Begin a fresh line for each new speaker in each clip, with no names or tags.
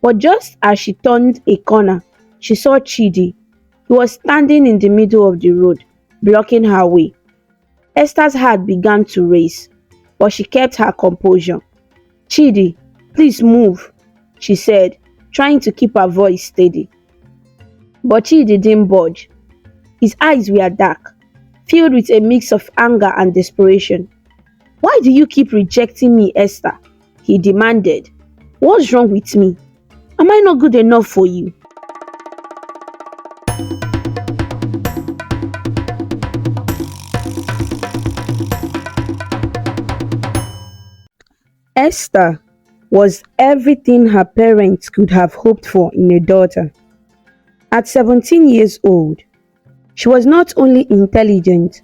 But just as she turned a corner, she saw Chidi. He was standing in the middle of the road, blocking her way. Esther's heart began to race, but she kept her composure. Chidi, please move, she said, trying to keep her voice steady. But Chidi didn't budge. His eyes were dark, filled with a mix of anger and desperation. Why do you keep rejecting me, Esther? He demanded. What's wrong with me? Am I not good enough for you? Esther was everything her parents could have hoped for in a daughter. At 17 years old, she was not only intelligent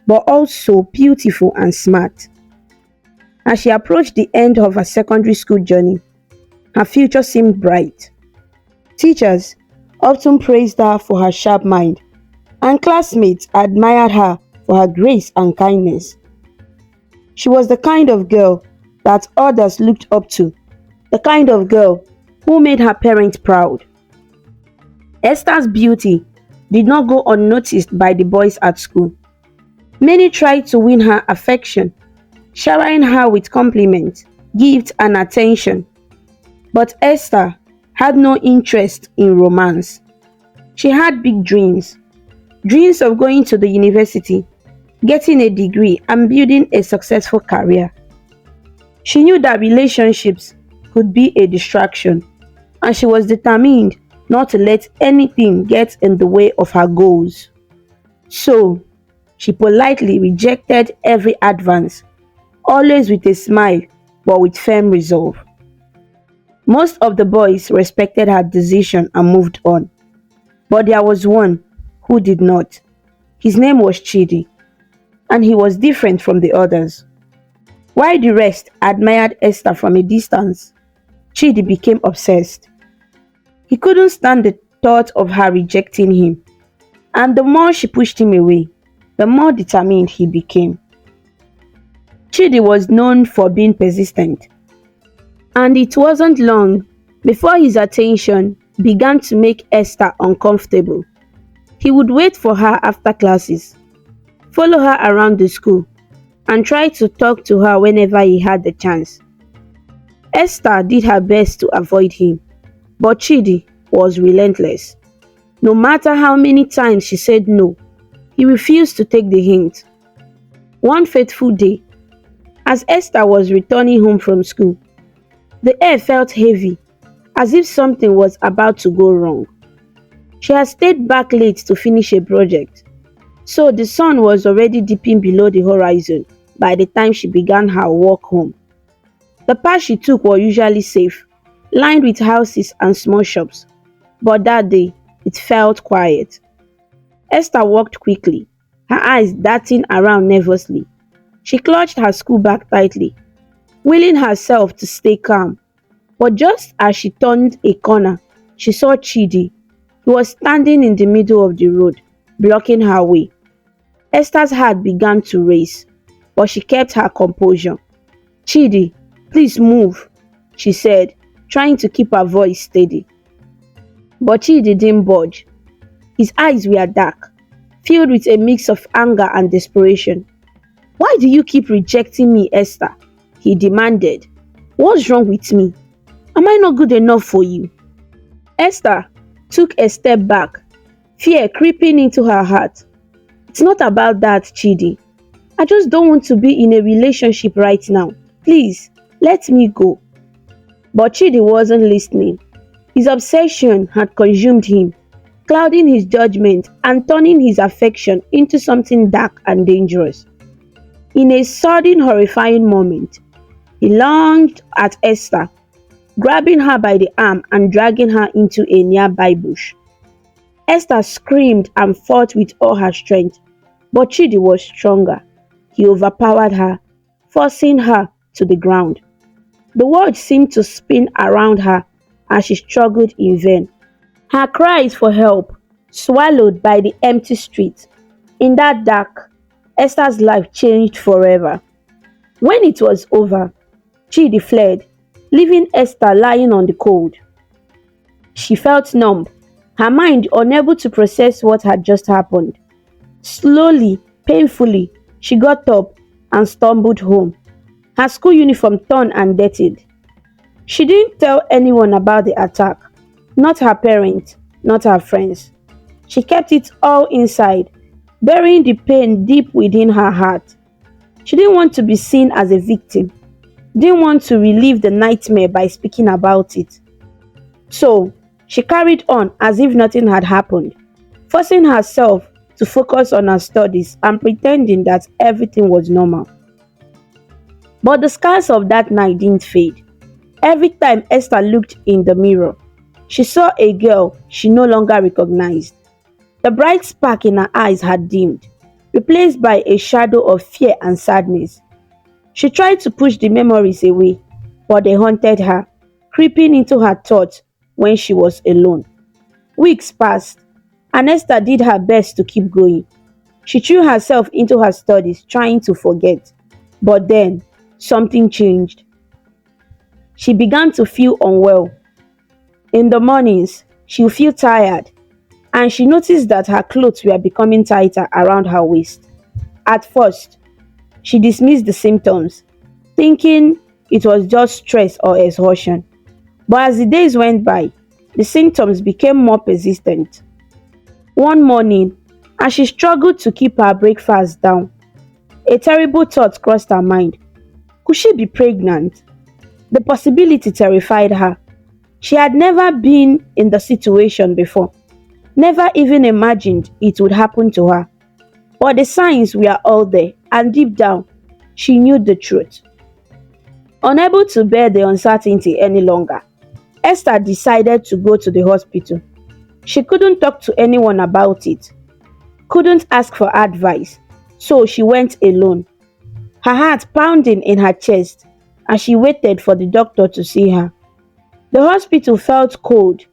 but also beautiful and smart. As she approached the end of her secondary school journey, her future seemed bright. Teachers often praised her for her sharp mind, and classmates admired her for her grace and kindness. She was the kind of girl that others looked up to, the kind of girl who made her parents proud. Esther's beauty did not go unnoticed by the boys at school. Many tried to win her affection, showering her with compliments, gifts, and attention. But Esther had no interest in romance. She had big dreams, dreams of going to the university, getting a degree, and building a successful career. She knew that relationships could be a distraction, and she was determined not to let anything get in the way of her goals. So, she politely rejected every advance, always with a smile but with firm resolve. Most of the boys respected her decision and moved on, but there was one who did not. His name was Chidi, and he was different from the others. While the rest admired Esther from a distance, Chidi became obsessed. He couldn't stand the thought of her rejecting him, and the more she pushed him away, the more determined he became. Chidi was known for being persistent, and it wasn't long before his attention began to make Esther uncomfortable. He would wait for her after classes, follow her around the school, and try to talk to her whenever he had the chance. Esther did her best to avoid him, but Chidi was relentless. No matter how many times she said no, he refused to take the hint. One fateful day, as Esther was returning home from school, the air felt heavy, as if something was about to go wrong. She had stayed back late to finish a project, so the sun was already dipping below the horizon by the time she began her walk home. The path she took was usually safe, lined with houses and small shops, but that day it felt quiet. Esther walked quickly, her eyes darting around nervously. She clutched her school bag tightly, willing herself to stay calm. But just as she turned a corner, she saw Chidi. He was standing in the middle of the road, blocking her way. Esther's heart began to race, but she kept her composure. Chidi, please move, she said, trying to keep her voice steady. But Chidi didn't budge. His eyes were dark, filled with a mix of anger and desperation. Why do you keep rejecting me, Esther? He demanded. What's wrong with me? Am I not good enough for you? Esther took a step back, fear creeping into her heart. It's not about that, Chidi. I just don't want to be in a relationship right now. Please, let me go. But Chidi wasn't listening. His obsession had consumed him, clouding his judgment and turning his affection into something dark and dangerous. In a sudden horrifying moment, he lunged at Esther, grabbing her by the arm and dragging her into a nearby bush. Esther screamed and fought with all her strength, but Chidi was stronger. He overpowered her, forcing her to the ground. The world seemed to spin around her as she struggled in vain. Her cries for help swallowed by the empty street. In that dark, Esther's life changed forever. When it was over, Chidi fled, leaving Esther lying on the cold. She felt numb, her mind unable to process what had just happened. Slowly, painfully, she got up and stumbled home, her school uniform torn and dirtied. She didn't tell anyone about the attack, not her parents, not her friends. She kept it all inside, burying the pain deep within her heart. She didn't want to be seen as a victim, didn't want to relive the nightmare by speaking about it. So, she carried on as if nothing had happened, forcing herself to focus on her studies and pretending that everything was normal. But the scars of that night didn't fade. Every time Esther looked in the mirror, she saw a girl she no longer recognized. The bright spark in her eyes had dimmed, replaced by a shadow of fear and sadness. She tried to push the memories away, but they haunted her, creeping into her thoughts when she was alone. Weeks passed, and Esther did her best to keep going. She threw herself into her studies, trying to forget. But then, something changed. She began to feel unwell. In the mornings, she would feel tired, and she noticed that her clothes were becoming tighter around her waist. At first, she dismissed the symptoms, thinking it was just stress or exhaustion. But as the days went by, the symptoms became more persistent. One morning, as she struggled to keep her breakfast down, a terrible thought crossed her mind. Could she be pregnant? The possibility terrified her. She had never been in the situation before, never even imagined it would happen to her. But the signs were all there, and deep down, she knew the truth. Unable to bear the uncertainty any longer, Esther decided to go to the hospital. She couldn't talk to anyone about it, couldn't ask for advice, so she went alone, her heart pounding in her chest as she waited for the doctor to see her. The hospital felt cold,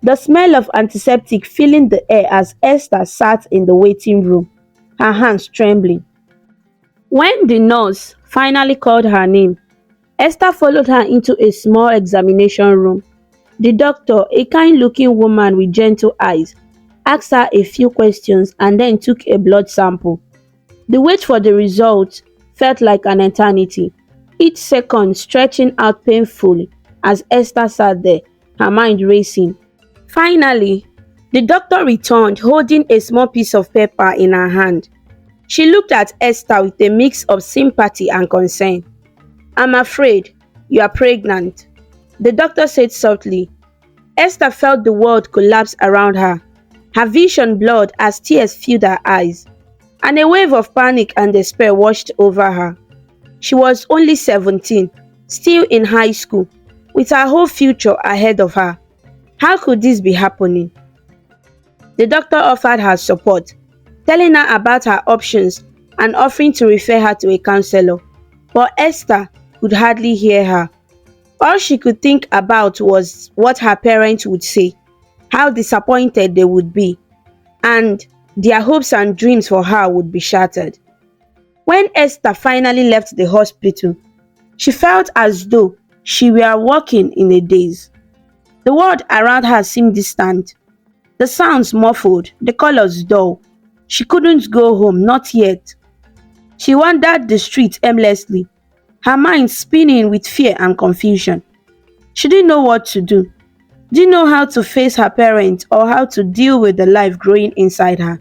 the smell of antiseptic filling the air as Esther sat in the waiting room, her hands trembling. When the nurse finally called her name, Esther followed her into a small examination room. The doctor, a kind-looking woman with gentle eyes, asked her a few questions and then took a blood sample. The wait for the results felt like an eternity, each second stretching out painfully as Esther sat there, her mind racing. Finally, the doctor returned holding a small piece of paper in her hand. She looked at Esther with a mix of sympathy and concern. "I'm afraid you are pregnant," the doctor said softly. Esther felt the world collapse around her. Her vision blurred as tears filled her eyes, and a wave of panic and despair washed over her. She was only 17, still in high school, with her whole future ahead of her. How could this be happening? The doctor offered her support, telling her about her options and offering to refer her to a counselor. But Esther could hardly hear her. All she could think about was what her parents would say, how disappointed they would be, and their hopes and dreams for her would be shattered. When Esther finally left the hospital, she felt as though she were walking in a daze. The world around her seemed distant, the sounds muffled, the colors dull. She couldn't go home, not yet. She wandered the streets aimlessly, her mind spinning with fear and confusion. She didn't know what to do, didn't know how to face her parents or how to deal with the life growing inside her.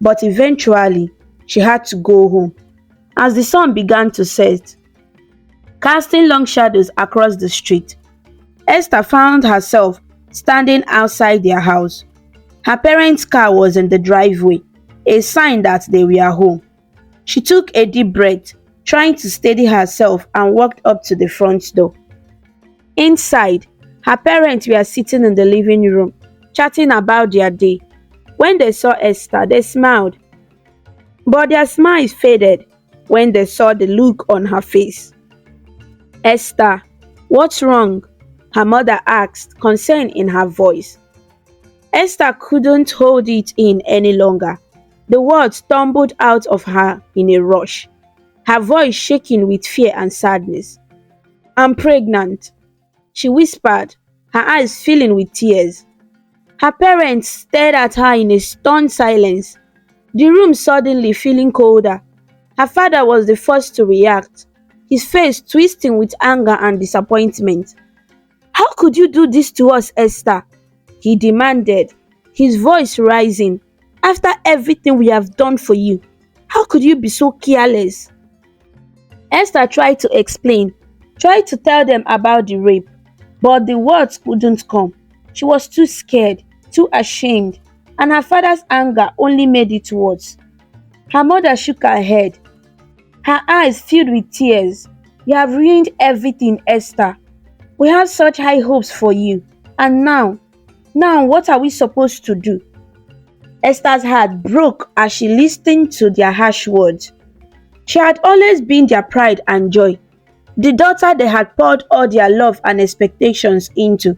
But eventually, she had to go home. As the sun began to set, casting long shadows across the street, Esther found herself standing outside their house. Her parents' car was in the driveway, a sign that they were home. She took a deep breath, trying to steady herself, and walked up to the front door. Inside, her parents were sitting in the living room, chatting about their day. When they saw Esther, they smiled. But their smiles faded when they saw the look on her face. "Esther, what's wrong?" her mother asked, concern in her voice. Esther couldn't hold it in any longer. The words tumbled out of her in a rush, her voice shaking with fear and sadness. "I'm pregnant," she whispered, her eyes filling with tears. Her parents stared at her in a stunned silence, the room suddenly feeling colder. Her father was the first to react, his face twisting with anger and disappointment. "How could you do this to us, Esther?" he demanded, his voice rising. "After everything we have done for you, how could you be so careless?" Esther tried to explain, tried to tell them about the rape, but the words wouldn't come. She was too scared, too ashamed, and her father's anger only made it worse. Her mother shook her head, her eyes filled with tears. "You have ruined everything, Esther. We had such high hopes for you. And now what are we supposed to do?" Esther's heart broke as she listened to their harsh words. She had always been their pride and joy, the daughter they had poured all their love and expectations into.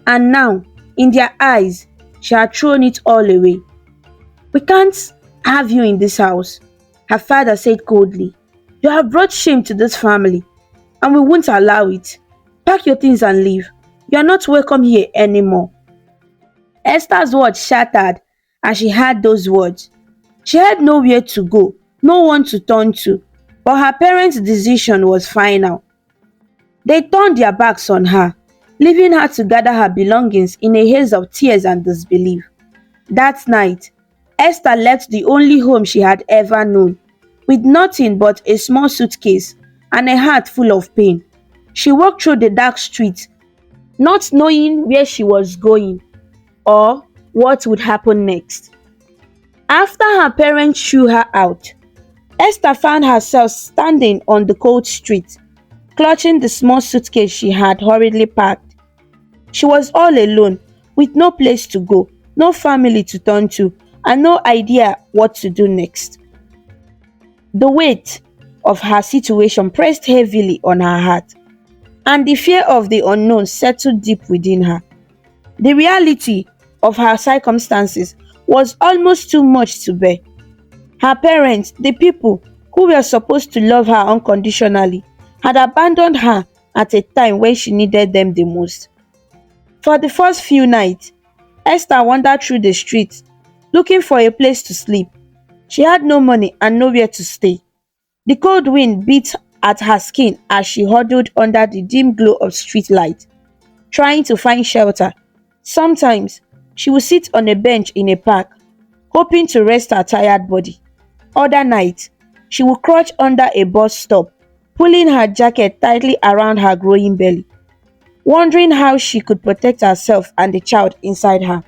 And now, in their eyes, she had thrown it all away. "We can't have you in this house," her father said coldly. "You have brought shame to this family, and we won't allow it. Pack your things and leave. You are not welcome here anymore." Esther's world shattered as she heard those words. She had nowhere to go, no one to turn to, but her parents' decision was final. They turned their backs on her, leaving her to gather her belongings in a haze of tears and disbelief. That night, Esther left the only home she had ever known, with nothing but a small suitcase and a heart full of pain. She walked through the dark streets, not knowing where she was going or what would happen next. After her parents threw her out, Esther found herself standing on the cold street, clutching the small suitcase she had hurriedly packed. She was all alone, with no place to go, no family to turn to, and no idea what to do next. The weight of her situation pressed heavily on her heart, and the fear of the unknown settled deep within her. The reality of her circumstances was almost too much to bear. Her parents, the people who were supposed to love her unconditionally, had abandoned her at a time when she needed them the most. For the first few nights, Esther wandered through the streets, looking for a place to sleep. She had no money and nowhere to stay. The cold wind beat at her skin as she huddled under the dim glow of street light, trying to find shelter. Sometimes, she would sit on a bench in a park, hoping to rest her tired body. Other nights, she would crouch under a bus stop, pulling her jacket tightly around her growing belly, wondering how she could protect herself and the child inside her.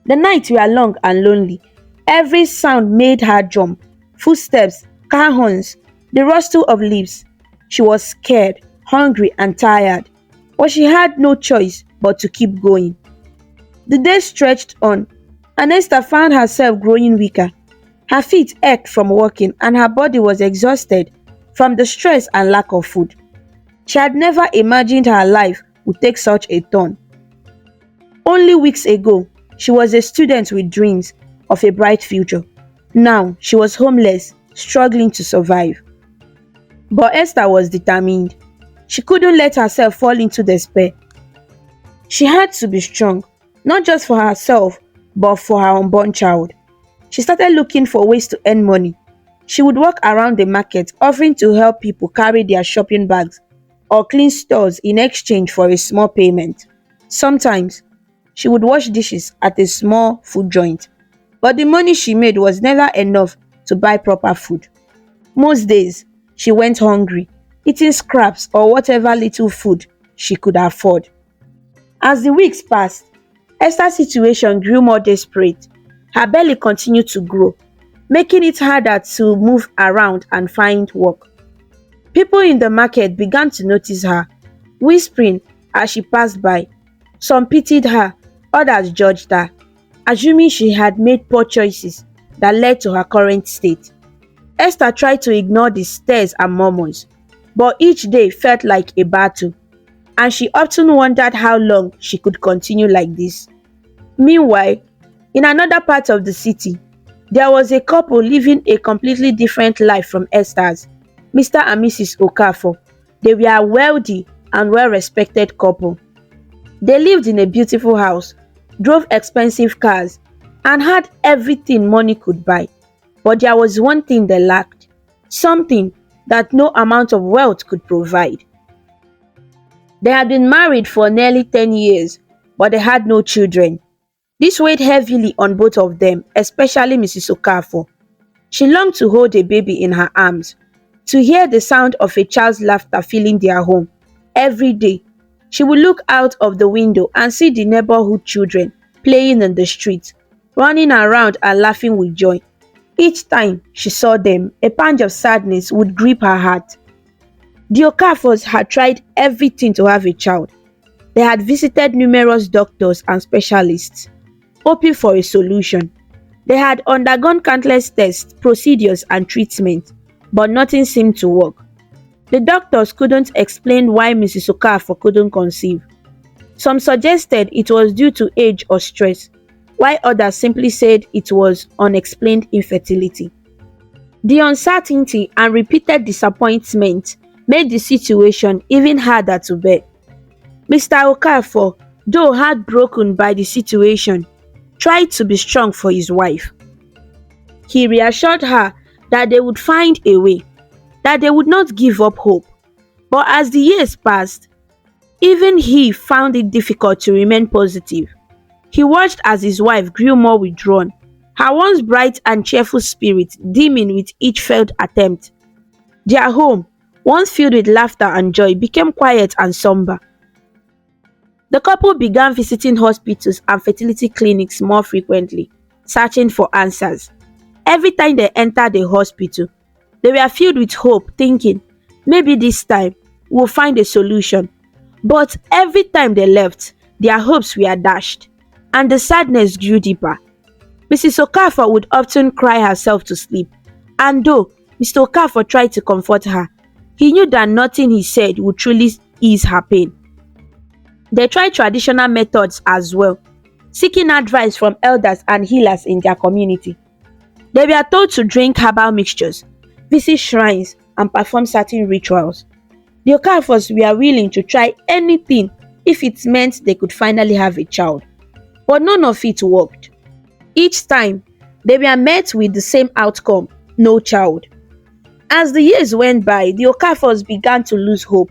The nights were long and lonely. Every sound made her jump: footsteps, car horns, the rustle of leaves. She was scared, hungry, and tired, but she had no choice but to keep going. The days stretched on, and Esther found herself growing weaker. Her feet ached from walking, and her body was exhausted from the stress and lack of food. She had never imagined her life would take such a turn. Only weeks ago, she was a student with dreams of a bright future. Now, she was homeless, struggling to survive. But Esther was determined. She couldn't let herself fall into despair. She had to be strong, not just for herself, but for her unborn child. She started looking for ways to earn money. She would walk around the market, offering to help people carry their shopping bags or clean stores in exchange for a small payment. Sometimes, she would wash dishes at a small food joint, but the money she made was never enough to buy proper food. Most days, she went hungry, eating scraps or whatever little food she could afford. As the weeks passed, Esther's situation grew more desperate. Her belly continued to grow, making it harder to move around and find work. People in the market began to notice her, whispering as she passed by. Some pitied her, others judged her, assuming she had made poor choices that led to her current state. Esther tried to ignore the stares and murmurs, but each day felt like a battle, and she often wondered how long she could continue like this. Meanwhile, in another part of the city, there was a couple living a completely different life from Esther's, Mr. and Mrs. Okafos. They were a wealthy and well-respected couple. They lived in a beautiful house, drove expensive cars, and had everything money could buy. But there was one thing they lacked, something that no amount of wealth could provide. They had been married for nearly 10 years, but they had no children. This weighed heavily on both of them, especially Mrs. Okafo. She longed to hold a baby in her arms, to hear the sound of a child's laughter filling their home. Every day, she would look out of the window and see the neighborhood children playing in the street, running around and laughing with joy. Each time she saw them, a pang of sadness would grip her heart. The Okafos had tried everything to have a child. They had visited numerous doctors and specialists, hoping for a solution. They had undergone countless tests, procedures, and treatments, but nothing seemed to work. The doctors couldn't explain why Mrs. Okafo couldn't conceive. Some suggested it was due to age or stress, while others simply said it was unexplained infertility. The uncertainty and repeated disappointment made the situation even harder to bear. Mr. Okafo, though heartbroken by the situation, tried to be strong for his wife. He reassured her that they would find a way, that they would not give up hope. But as the years passed, even he found it difficult to remain positive. He watched as his wife grew more withdrawn, her once bright and cheerful spirit dimming with each failed attempt. Their home, once filled with laughter and joy, became quiet and somber. The couple began visiting hospitals and fertility clinics more frequently, searching for answers. Every time they entered a hospital, they were filled with hope, thinking, maybe this time we'll find a solution. But every time they left, their hopes were dashed, and the sadness grew deeper. Mrs. Okafo would often cry herself to sleep, and though Mr. Okafo tried to comfort her, he knew that nothing he said would truly ease her pain. They tried traditional methods as well, seeking advice from elders and healers in their community. They were told to drink herbal mixtures, visit shrines, and perform certain rituals. The Okafos were willing to try anything if it meant they could finally have a child. But none of it worked. Each time, they were met with the same outcome, no child. As the years went by, the Okafos began to lose hope.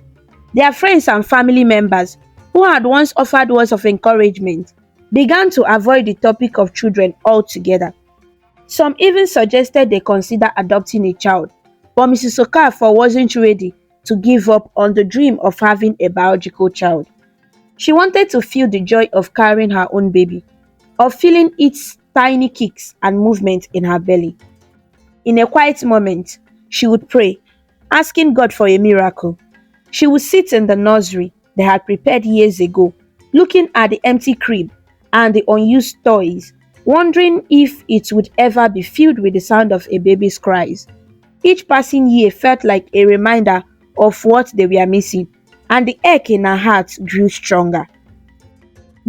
Their friends and family members, who had once offered words of encouragement, began to avoid the topic of children altogether. Some even suggested they consider adopting a child, but Mrs. Okafo wasn't ready to give up on the dream of having a biological child. She wanted to feel the joy of carrying her own baby, of feeling its tiny kicks and movement in her belly. In a quiet moment, she would pray, asking God for a miracle. She would sit in the nursery they had prepared years ago, looking at the empty crib and the unused toys, wondering if it would ever be filled with the sound of a baby's cries. Each passing year felt like a reminder of what they were missing, and the ache in her heart grew stronger.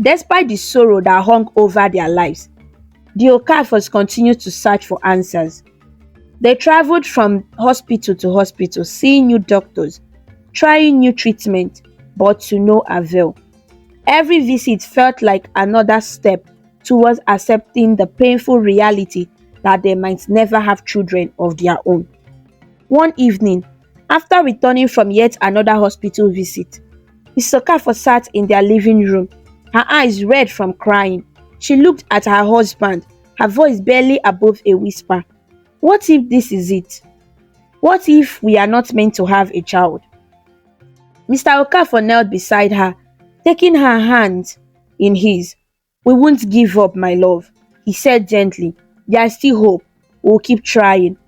Despite the sorrow that hung over their lives, the Okafos continued to search for answers. They traveled from hospital to hospital, seeing new doctors, trying new treatment, but to no avail. Every visit felt like another step towards accepting the painful reality that they might never have children of their own. One evening, after returning from yet another hospital visit, Mrs. Okafo sat in their living room, her eyes red from crying. She looked at her husband, her voice barely above a whisper. What if this is it? What if we are not meant to have a child? Mr. Okafo knelt beside her, taking her hand in his. We won't give up, my love, he said gently. There's still hope. We'll keep trying.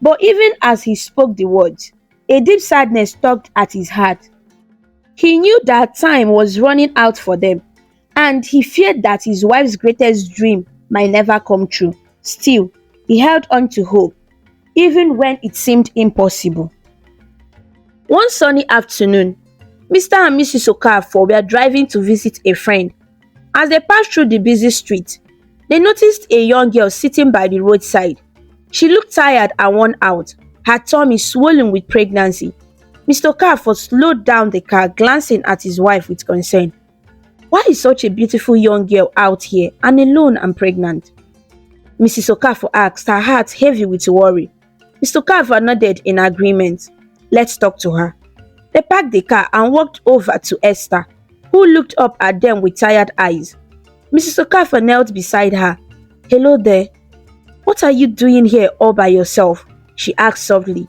But even as he spoke the words, a deep sadness tugged at his heart. He knew that time was running out for them, and he feared that his wife's greatest dream might never come true. Still, he held on to hope, even when it seemed impossible. One sunny afternoon, Mr. and Mrs. Okafo were driving to visit a friend. As they passed through the busy street, they noticed a young girl sitting by the roadside. She looked tired and worn out, her tummy swollen with pregnancy. Mr. Okafo slowed down the car, glancing at his wife with concern. Why is such a beautiful young girl out here and alone and pregnant? Mrs. Okafo asked, her heart heavy with worry. Mr. Okafo nodded in agreement. Let's talk to her. They parked the car and walked over to Esther, who looked up at them with tired eyes. Mrs. Okafo knelt beside her. Hello there. What are you doing here all by yourself? She asked softly.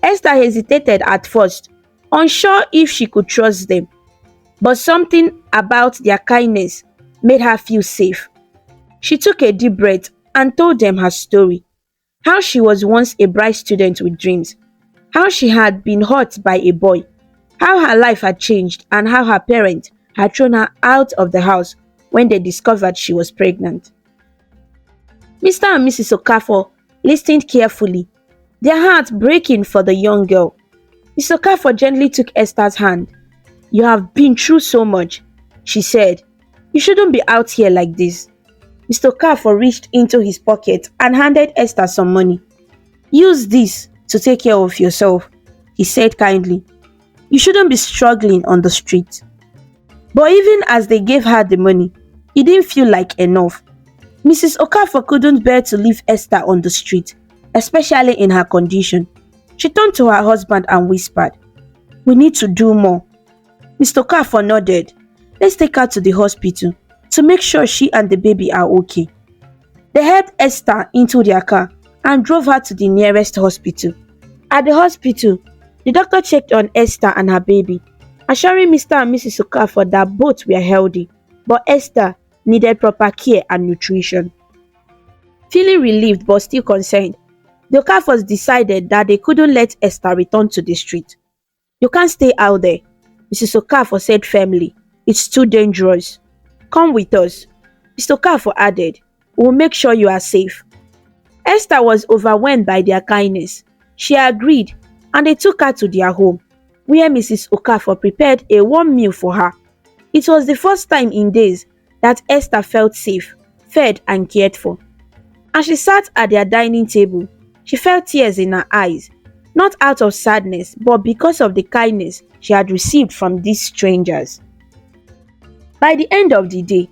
Esther hesitated at first, unsure if she could trust them. But something about their kindness made her feel safe. She took a deep breath and told them her story. How she was once a bright student with dreams. How she had been hurt by a boy. How her life had changed and how her parents had thrown her out of the house when they discovered she was pregnant. Mr. and Mrs. Okafo listened carefully, their hearts breaking for the young girl. Mr. Okafo gently took Esther's hand. You have been through so much, she said. You shouldn't be out here like this. Mr. Okafo reached into his pocket and handed Esther some money. Use this to take care of yourself, he said kindly. You shouldn't be struggling on the street. But even as they gave her the money, it didn't feel like enough. Mrs. Okafo couldn't bear to leave Esther on the street, especially in her condition. She turned to her husband and whispered, We need to do more. Mr. Okafo nodded. Let's take her to the hospital to make sure she and the baby are okay. They helped Esther into their car and drove her to the nearest hospital. At the hospital, the doctor checked on Esther and her baby, assuring Mr. and Mrs. Okafo that both were healthy, but Esther needed proper care and nutrition. Feeling relieved but still concerned, the Okafos decided that they couldn't let Esther return to the street. You can't stay out there, Mrs. Okafo said firmly. It's too dangerous. Come with us, Mr. Okafo added. We'll make sure you are safe. Esther was overwhelmed by their kindness. She agreed and they took her to their home, where Mrs. Okafo prepared a warm meal for her. It was the first time in days that Esther felt safe, fed and cared for. As she sat at their dining table, she felt tears in her eyes, not out of sadness but because of the kindness she had received from these strangers. By the end of the day,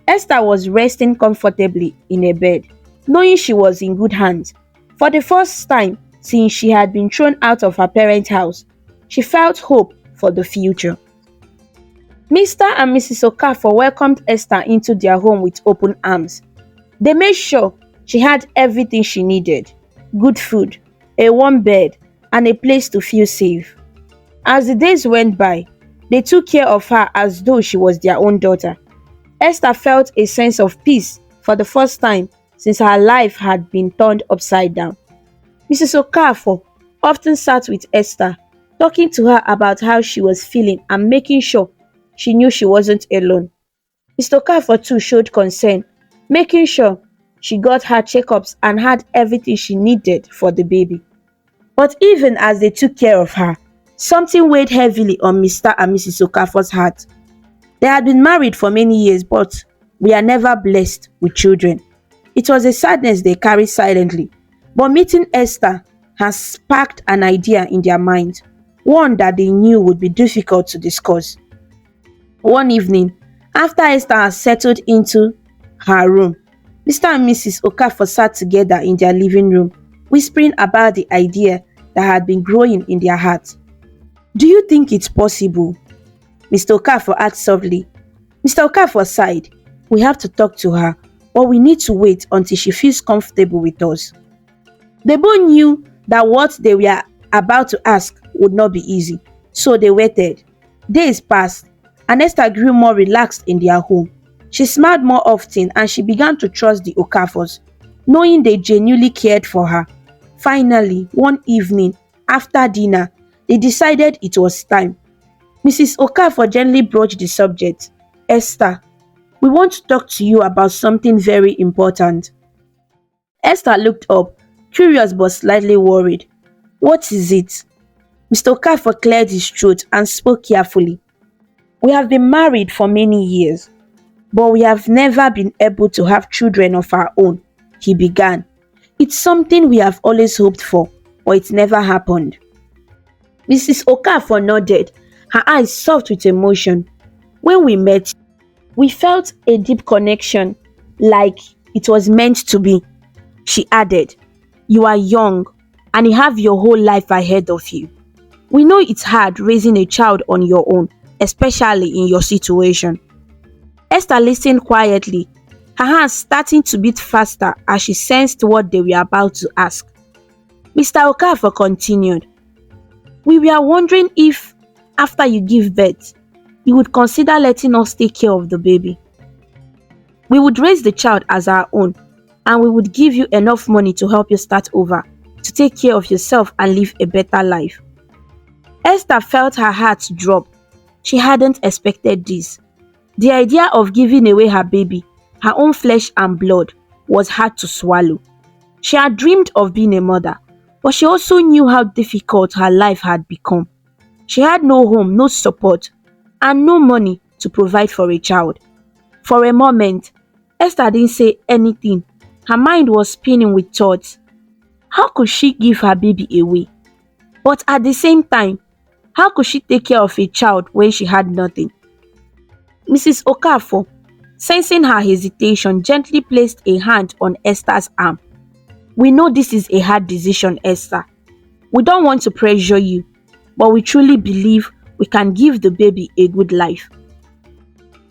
Esther was resting comfortably in a bed, knowing she was in good hands. For the first time since she had been thrown out of her parents' house, she felt hope for the future. Mr. and Mrs. Okafo welcomed Esther into their home with open arms. They made sure she had everything she needed: good food, a warm bed, and a place to feel safe. As the days went by, they took care of her as though she was their own daughter. Esther felt a sense of peace for the first time since her life had been turned upside down. Mrs. Okafo often sat with Esther, talking to her about how she was feeling and making sure she knew she wasn't alone. Mr. Okafo too showed concern, making sure she got her checkups and had everything she needed for the baby. But even as they took care of her, something weighed heavily on Mr. and Mrs. Okafor's heart. They had been married for many years but were never blessed with children. It was a sadness they carried silently, but meeting Esther has sparked an idea in their minds, one that they knew would be difficult to discuss. One evening, after Esther had settled into her room, Mr. and Mrs. Okafo sat together in their living room, whispering about the idea that had been growing in their hearts. Do you think it's possible? Mr. Okafo asked softly. Mr. Okafo sighed. We have to talk to her, but we need to wait until she feels comfortable with us. They both knew that what they were about to ask would not be easy, so they waited. Days passed, and Esther grew more relaxed in their home. She smiled more often and she began to trust the Okafos, knowing they genuinely cared for her. Finally, one evening, after dinner, they decided it was time. Mrs. Okafo gently broached the subject. Esther, we want to talk to you about something very important. Esther looked up, curious but slightly worried. What is it? Mr. Okafo cleared his throat and spoke carefully. We have been married for many years, but we have never been able to have children of our own, he began. It's something we have always hoped for, but it never happened. Mrs. Okafo nodded, her eyes soft with emotion. When we met, We felt a deep connection, like it was meant to be. She added, "You are young and you have your whole life ahead of you. We know it's hard raising a child on your own, especially in your situation." Esther listened quietly, her heart starting to beat faster as she sensed what they were about to ask. Mr. Okafos continued, "We were wondering if, after you give birth, you would consider letting us take care of the baby. We would raise the child as our own, and we would give you enough money to help you start over, to take care of yourself and live a better life." Esther felt her heart drop. She hadn't expected this. The idea of giving away her baby, her own flesh and blood, was hard to swallow. She had dreamed of being a mother, but she also knew how difficult her life had become. She had no home, no support, and no money to provide for a child. For a moment, Esther didn't say anything. Her mind was spinning with thoughts. How could she give her baby away? But at the same time, how could she take care of a child when she had nothing? Mrs. Okafos, sensing her hesitation, gently placed a hand on Esther's arm. "We know this is a hard decision, Esther. We don't want to pressure you, but we truly believe we can give the baby a good life."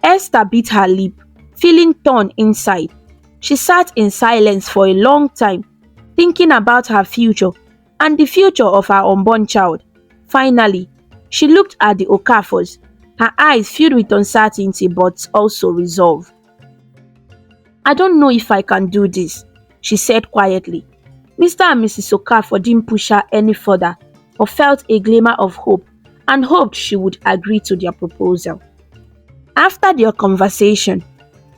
Esther bit her lip, feeling torn inside. She sat in silence for a long time, thinking about her future and the future of her unborn child. Finally, she looked at the Okafos, her eyes filled with uncertainty but also resolve. "I don't know if I can do this," she said quietly. Mr. and Mrs. Okafos didn't push her any further, but felt a glimmer of hope and hoped she would agree to their proposal. After their conversation,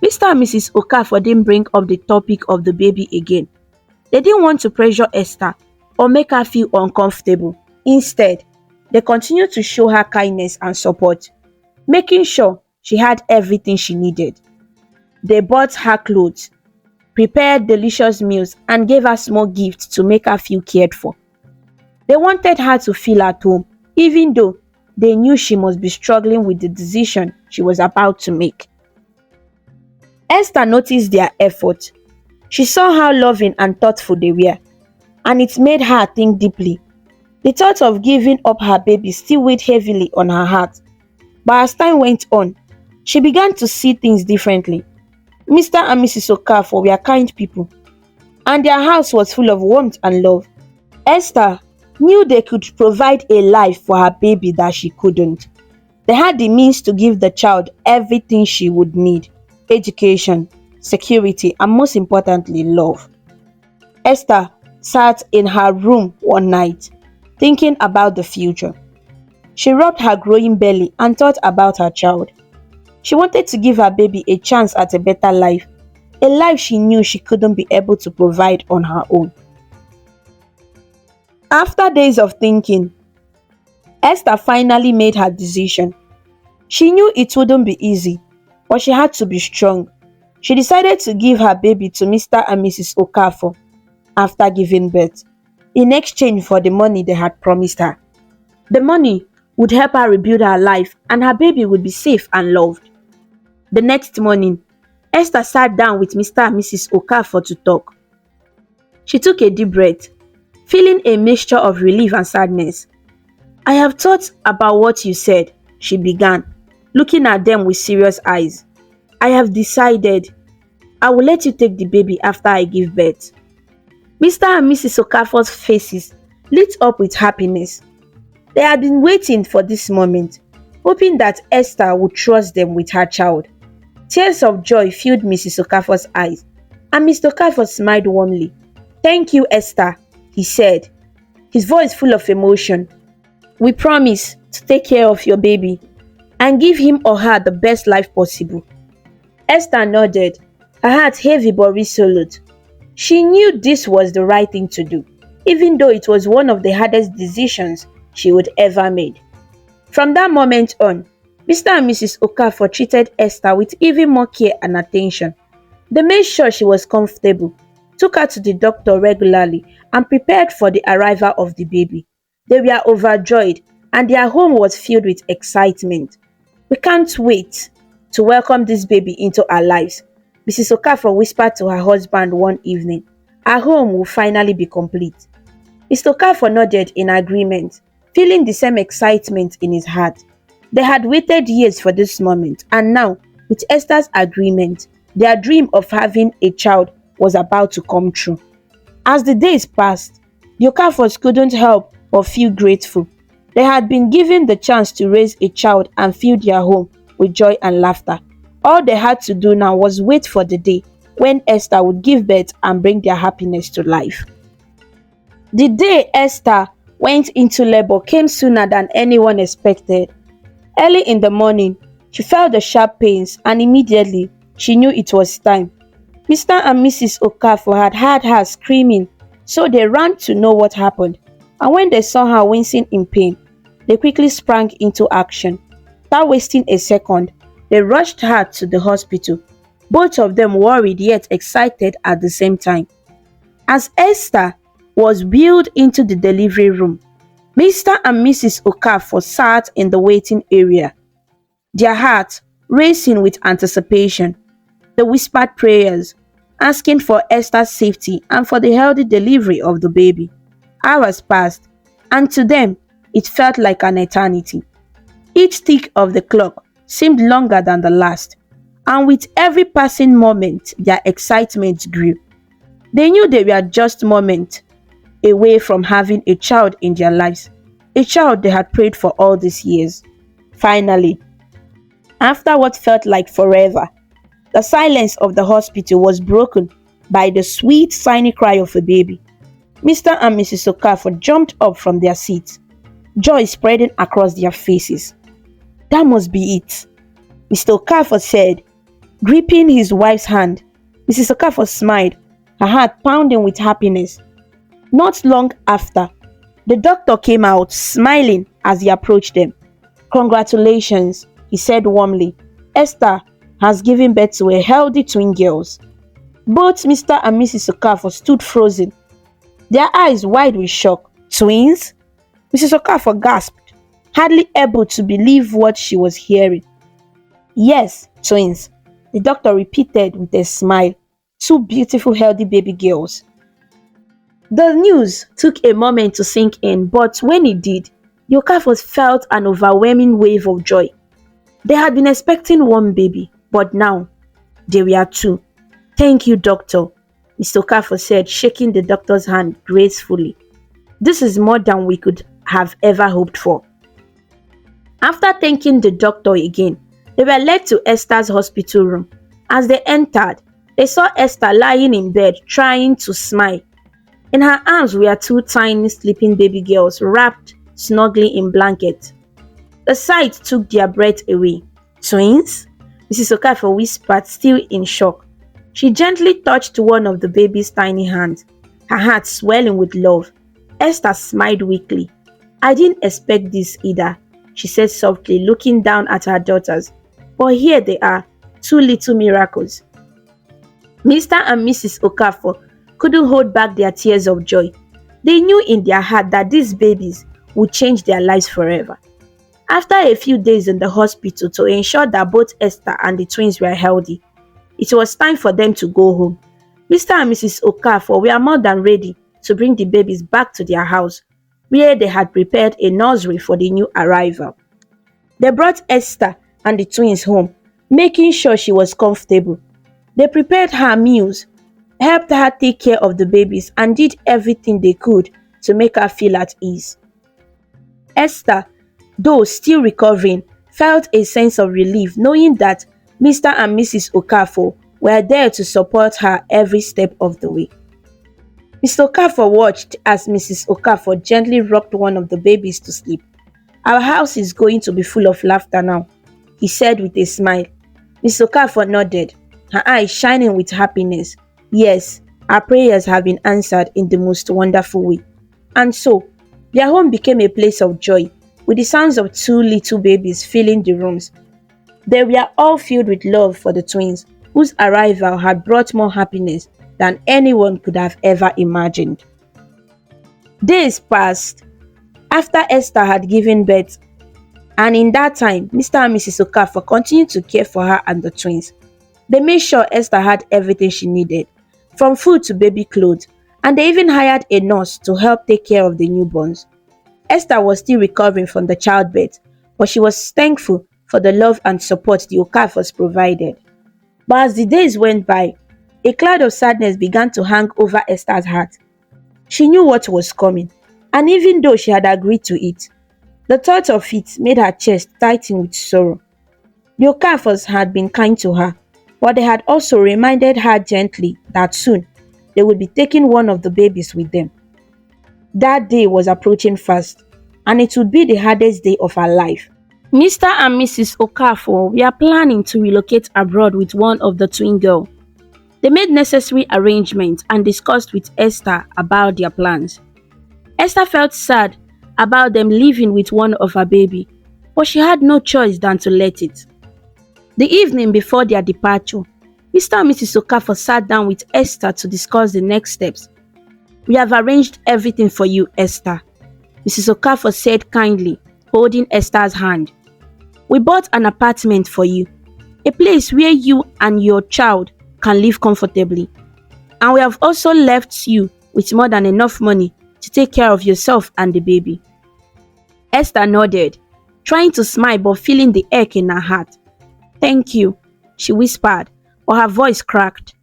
Mr. and Mrs. Okafos didn't bring up the topic of the baby again. They didn't want to pressure Esther or make her feel uncomfortable. Instead, they continued to show her kindness and support, making sure she had everything she needed. They bought her clothes, prepared delicious meals, and gave her small gifts to make her feel cared for. They wanted her to feel at home, even though they knew she must be struggling with the decision she was about to make. Esther noticed their effort. She saw how loving and thoughtful they were, and it made her think deeply. The thought of giving up her baby still weighed heavily on her heart, but as time went on, she began to see things differently. Mr. and Mrs. Okafos were kind people, and their house was full of warmth and love. Esther knew they could provide a life for her baby that she couldn't. They had the means to give the child everything she would need: education, security, and most importantly, love. Esther sat in her room one night, thinking about the future. She rubbed her growing belly and thought about her child. She wanted to give her baby a chance at a better life, a life she knew she couldn't be able to provide on her own. After days of thinking, Esther finally made her decision. She knew it wouldn't be easy, but she had to be strong. She decided to give her baby to Mr. and Mrs. Okafos after giving birth, in exchange for the money they had promised her. The money would help her rebuild her life, and her baby would be safe and loved. The next morning, Esther sat down with Mr. and Mrs. Okafos to talk. She took a deep breath, feeling a mixture of relief and sadness. "I have thought about what you said," she began, looking at them with serious eyes. "I have decided I will let you take the baby after I give birth." Mr. and Mrs. Okafos' faces lit up with happiness. They had been waiting for this moment, hoping that Esther would trust them with her child. Tears of joy filled Mrs. Okafos' eyes, and Mr. Okafos smiled warmly. "Thank you, Esther," he said, his voice full of emotion. "We promise to take care of your baby and give him or her the best life possible." Esther nodded, her heart heavy but resolute. She knew this was the right thing to do, even though it was one of the hardest decisions she would ever make. From that moment on, Mr. and Mrs. Okafos treated Esther with even more care and attention. They made sure she was comfortable, took her to the doctor regularly, and prepared for the arrival of the baby. They were overjoyed, and their home was filled with excitement. "We can't wait," to welcome this baby into our lives. Mrs. Okafo whispered to her husband one evening. Our home will finally be complete. Mr. Okafo nodded in agreement, feeling the same excitement in his heart. They had waited years for this moment, and now, with Esther's agreement, their dream of having a child was about to come true. As the days passed, the Okafos couldn't help but feel grateful. They had been given the chance to raise a child and fill their home with joy and laughter. All they had to do now was wait for the day when Esther would give birth and bring their happiness to life. The day Esther went into labor came sooner than anyone expected. Early in the morning, she felt the sharp pains and immediately she knew it was time. Mr. and Mrs. Okafo had heard her screaming, so they ran to know what happened, and when they saw her wincing in pain, they quickly sprang into action. Without wasting a second, they rushed her to the hospital, both of them worried yet excited at the same time. As Esther was wheeled into the delivery room, Mr. and Mrs. Okafo sat in the waiting area, their hearts racing with anticipation. They whispered prayers, asking for Esther's safety and for the healthy delivery of the baby. Hours passed, and to them, it felt like an eternity. Each tick of the clock seemed longer than the last, and with every passing moment, their excitement grew. They knew they were just moments away from having a child in their lives, a child they had prayed for all these years. Finally, after what felt like forever, the silence of the hospital was broken by the sweet, tiny cry of a baby. Mr. and Mrs. Okafo jumped up from their seats, joy spreading across their faces. That must be it, Mr. Okafo said, gripping his wife's hand. Mrs. Okafo smiled, her heart pounding with happiness. Not long after, the doctor came out, smiling as he approached them. Congratulations, he said warmly. Esther has given birth to a healthy twin girls. Both Mr. and Mrs. Okafo stood frozen, their eyes wide with shock. Twins? Mrs. Okafo gasped, hardly able to believe what she was hearing. Yes, twins, the doctor repeated with a smile. Two beautiful, healthy baby girls. The news took a moment to sink in, but when it did, the Okafos felt an overwhelming wave of joy. They had been expecting one baby, but now there were two. Thank you, doctor, Mr. Okafo said, shaking the doctor's hand gracefully. This is more than we could have ever hoped for. After thanking the doctor again, they were led to Esther's hospital room. As they entered, they saw Esther lying in bed, trying to smile. In her arms were two tiny sleeping baby girls wrapped snugly in blankets. The sight took their breath away. Twins? Mrs. Okafo whispered, still in shock. She gently touched one of the baby's tiny hands, her heart swelling with love. Esther smiled weakly. I didn't expect this either, she said softly, looking down at her daughters. But here they are, two little miracles. Mr. and Mrs. Okafo couldn't hold back their tears of joy. They knew in their heart that these babies would change their lives forever. After a few days in the hospital to ensure that both Esther and the twins were healthy, it was time for them to go home. Mr. and Mrs. Okafo were more than ready to bring the babies back to their house, where they had prepared a nursery for the new arrival. They brought Esther and the twins home, making sure she was comfortable. They prepared her meals, helped her take care of the babies, and did everything they could to make her feel at ease. Esther, though still recovering, felt a sense of relief knowing that Mr. and Mrs. Okafo were there to support her every step of the way. Mr. Okafo watched as Mrs. Okafo gently rocked one of the babies to sleep. Our house is going to be full of laughter now, he said with a smile. Mrs. Okafo nodded, her eyes shining with happiness. Yes, our prayers have been answered in the most wonderful way. And so, their home became a place of joy, with the sounds of two little babies filling the rooms. They were all filled with love for the twins, whose arrival had brought more happiness than anyone could have ever imagined. Days passed. After Esther had given birth, And in that time, Mr. and Mrs. Okafor continued to care for her and the twins. They made sure Esther had everything she needed, from food to baby clothes, and they even hired a nurse to help take care of the newborns. Esther was still recovering from the childbirth, but she was thankful for the love and support the Okafos provided. But as the days went by, a cloud of sadness began to hang over Esther's heart. She knew what was coming, and even though she had agreed to it, the thought of it made her chest tighten with sorrow. The Okafors had been kind to her, but they had also reminded her gently that soon they would be taking one of the babies with them. That day was approaching fast, and it would be the hardest day of her life. Mr. and Mrs. Okafor were planning to relocate abroad with one of the twin girls. They made necessary arrangements and discussed with Esther about their plans. Esther felt sad about them living with one of her baby, but she had no choice than to let it. The evening before their departure, Mr. and Mrs. Okafor sat down with Esther to discuss the next steps. "We have arranged everything for you, Esther," Mrs. Okafor said kindly, holding Esther's hand. "We bought an apartment for you, a place where you and your child can live comfortably. And we have also left you with more than enough money to take care of yourself and the baby." Esther nodded, trying to smile but feeling the ache in her heart. "Thank you," she whispered, but her voice cracked.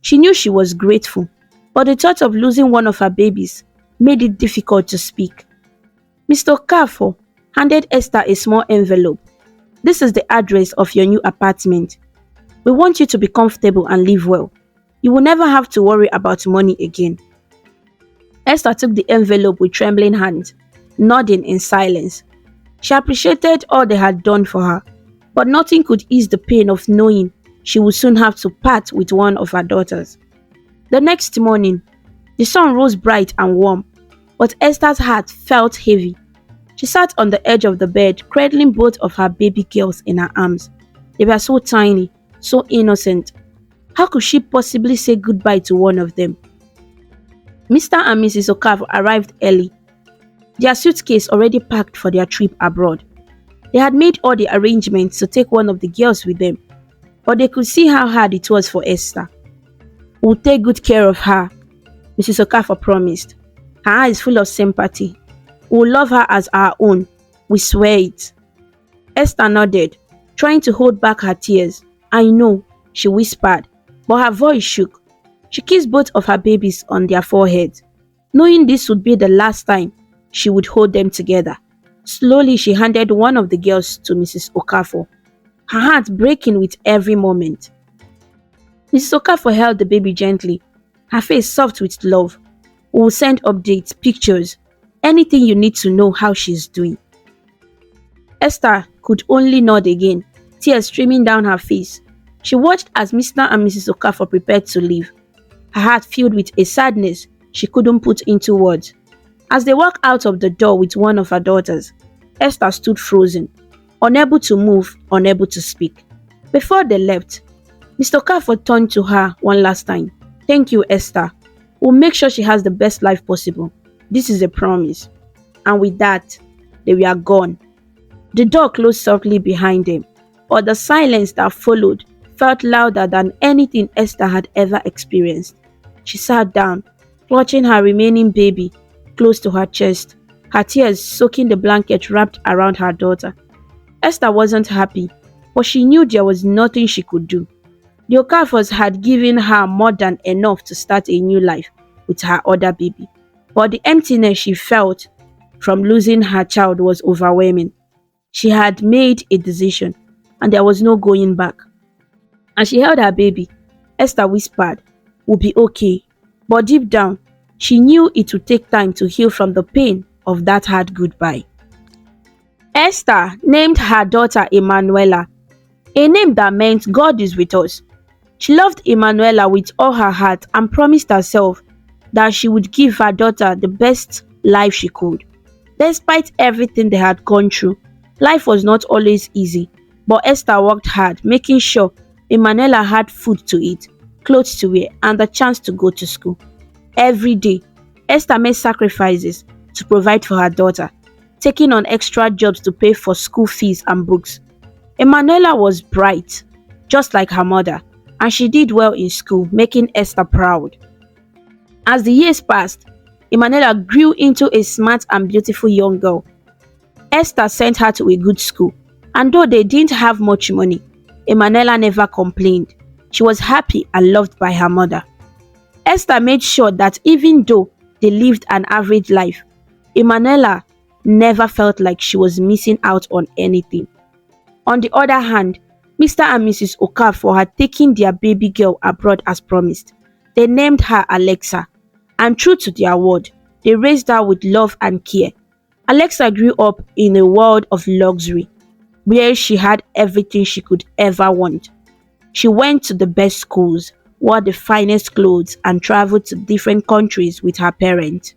She knew she was grateful, but the thought of losing one of her babies made it difficult to speak. Mr. Okafor handed Esther a small envelope. "This is the address of your new apartment. We want you to be comfortable and live well. You will never have to worry about money again." Esther took the envelope with trembling hands, nodding in silence. She appreciated all they had done for her, but nothing could ease the pain of knowing she would soon have to part with one of her daughters. The next morning, the sun rose bright and warm, but Esther's heart felt heavy. She sat on the edge of the bed, cradling both of her baby girls in her arms. They were so tiny, so innocent. How could she possibly say goodbye to one of them? Mr. and Mrs. Okafor arrived early, their suitcase already packed for their trip abroad. They had made all the arrangements to take one of the girls with them, but they could see how hard it was for Esther. "We'll take good care of her," Mrs. Okafor promised, her eyes full of sympathy. "We'll love her as our own. We swear it." Esther nodded, trying to hold back her tears. "I know," she whispered, but her voice shook. She kissed both of her babies on their foreheads, knowing this would be the last time she would hold them together. Slowly, she handed one of the girls to Mrs. Okafor, her heart breaking with every moment. Mrs. Okafor held the baby gently, her face soft with love. "We will send updates, pictures, anything you need to know how she's doing." Esther could only nod again, tears streaming down her face. She watched as Mr. and Mrs. Okafor prepared to leave, her heart filled with a sadness she couldn't put into words. As they walked out of the door with one of her daughters, Esther stood frozen, unable to move, unable to speak. Before they left, Mr. Okafor turned to her one last time. "Thank you, Esther. We'll make sure she has the best life possible. This is a promise." And with that, they were gone. The door closed softly behind them, but the silence that followed felt louder than anything Esther had ever experienced. She sat down, clutching her remaining baby close to her chest, her tears soaking the blanket wrapped around her daughter. Esther wasn't happy, but she knew there was nothing she could do. The Okafos had given her more than enough to start a new life with her other baby, but the emptiness she felt from losing her child was overwhelming. She had made a decision, and there was no going back. As she held her baby, Esther whispered, "We'll be okay." But deep down, she knew it would take time to heal from the pain of that hard goodbye. Esther named her daughter Emmanuella, a name that meant God is with us. She loved Emmanuella with all her heart and promised herself that she would give her daughter the best life she could. Despite everything they had gone through, life was not always easy, but Esther worked hard, making sure Emmanuella had food to eat, clothes to wear, and the chance to go to school. Every day, Esther made sacrifices to provide for her daughter. taking on extra jobs to pay for school fees and books. Emmanuella was bright, just like her mother, and she did well in school, making Esther proud. As the years passed, Emmanuella grew into a smart and beautiful young girl. Esther sent her to a good school, and though they didn't have much money, Emmanuella never complained. She was happy and loved by her mother. Esther made sure that even though they lived an average life, Emmanuella never felt like she was missing out on anything. On the other hand, Mr. and Mrs. Okafos had taken their baby girl abroad as promised. They named her Alexa, and true to their word, they raised her with love and care. Alexa grew up in a world of luxury, where she had everything she could ever want. She went to the best schools, wore the finest clothes, and traveled to different countries with her parents.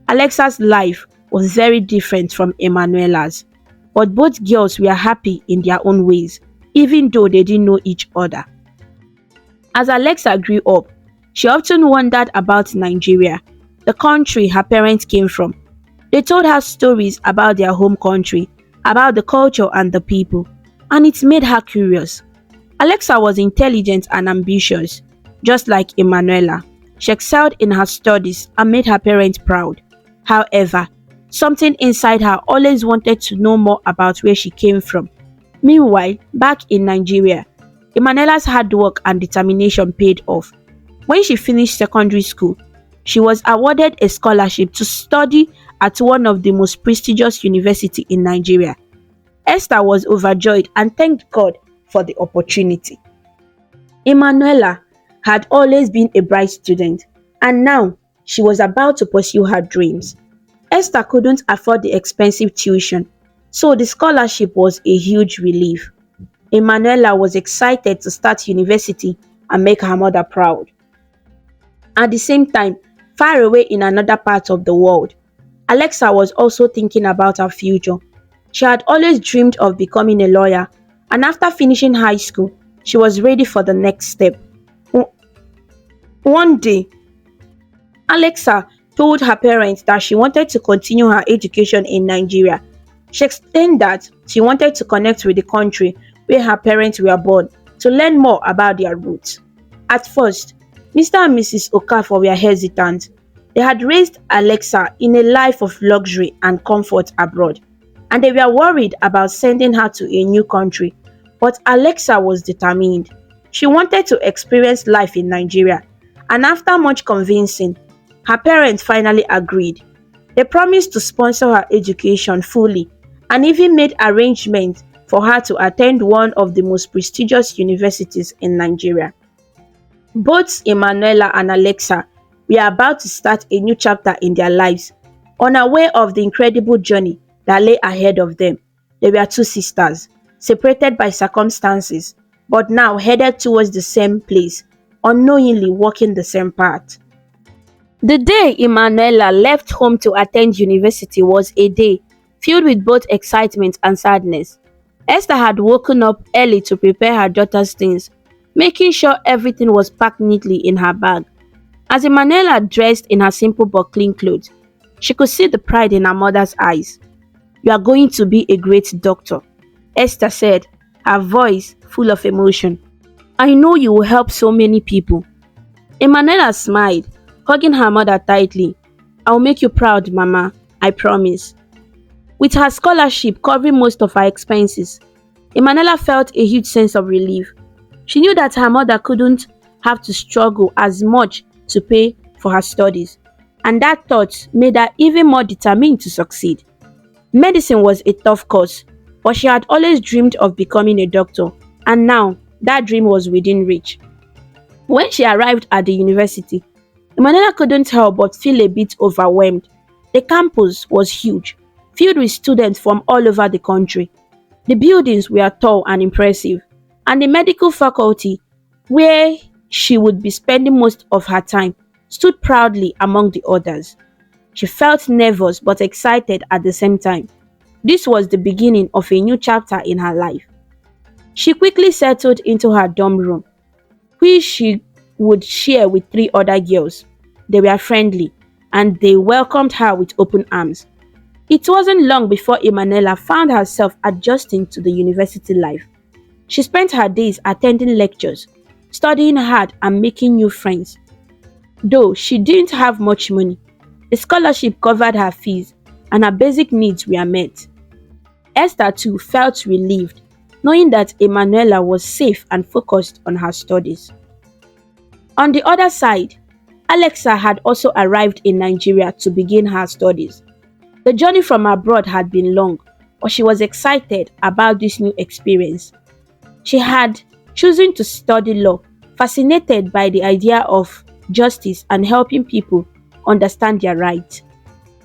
Alexa's life was very different from Emmanuella's, but both girls were happy in their own ways, even though they didn't know each other. As Alexa grew up, she often wondered about Nigeria, the country her parents came from. They told her stories about their home country, about the culture and the people, and it made her curious. Alexa was intelligent and ambitious, just like Emmanuella. She excelled in her studies and made her parents proud. However, something inside her always wanted to know more about where she came from. Meanwhile, back in Nigeria, Emmanuella's hard work and determination paid off. When she finished secondary school, she was awarded a scholarship to study at one of the most prestigious universities in Nigeria. Esther was overjoyed and thanked God for the opportunity. Emmanuella had always been a bright student, and now she was about to pursue her dreams. Esther couldn't afford the expensive tuition, so the scholarship was a huge relief. Emmanuella was excited to start university and make her mother proud. At the same time, far away in another part of the world, Alexa was also thinking about her future. She had always dreamed of becoming a lawyer, and after finishing high school, she was ready for the next step. One day, Alexa told her parents that she wanted to continue her education in Nigeria. She explained that she wanted to connect with the country where her parents were born to learn more about their roots. At first, Mr. and Mrs. Okafos were hesitant. They had raised Alexa in a life of luxury and comfort abroad, and they were worried about sending her to a new country. But Alexa was determined. She wanted to experience life in Nigeria, and after much convincing, her parents finally agreed. They promised to sponsor her education fully and even made arrangements for her to attend one of the most prestigious universities in Nigeria. Both Emmanuella and Alexa were about to start a new chapter in their lives, unaware of the incredible journey that lay ahead of them. They were two sisters, separated by circumstances, but now headed towards the same place, unknowingly walking the same path. The day Emmanuella left home to attend university was a day filled with both excitement and sadness. Esther had woken up early to prepare her daughter's things, making sure everything was packed neatly in her bag. As Emmanuella dressed in her simple but clean clothes, she could see the pride in her mother's eyes. "You are going to be a great doctor," Esther said, her voice full of emotion. "I know you will help so many people." Emmanuella smiled, hugging her mother tightly. "I'll make you proud, Mama, I promise." With her scholarship covering most of her expenses, Emmanuella felt a huge sense of relief. She knew that her mother couldn't have to struggle as much to pay for her studies, and that thought made her even more determined to succeed. Medicine was a tough course, but she had always dreamed of becoming a doctor, and now that dream was within reach. When she arrived at the university, Emmanuella couldn't help but feel a bit overwhelmed. The campus was huge, filled with students from all over the country. The buildings were tall and impressive, and the medical faculty, where she would be spending most of her time, stood proudly among the others. She felt nervous but excited at the same time. This was the beginning of a new chapter in her life. She quickly settled into her dorm room, which she would share with 3 other girls. They were friendly, and they welcomed her with open arms. It wasn't long before Emmanuella found herself adjusting to the university life. She spent her days attending lectures, studying hard and making new friends. Though she didn't have much money, the scholarship covered her fees and her basic needs were met. Esther too felt relieved, knowing that Emmanuella was safe and focused on her studies. On the other side, Alexa had also arrived in Nigeria to begin her studies. The journey from abroad had been long, but she was excited about this new experience. She had chosen to study law, fascinated by the idea of justice and helping people understand their rights.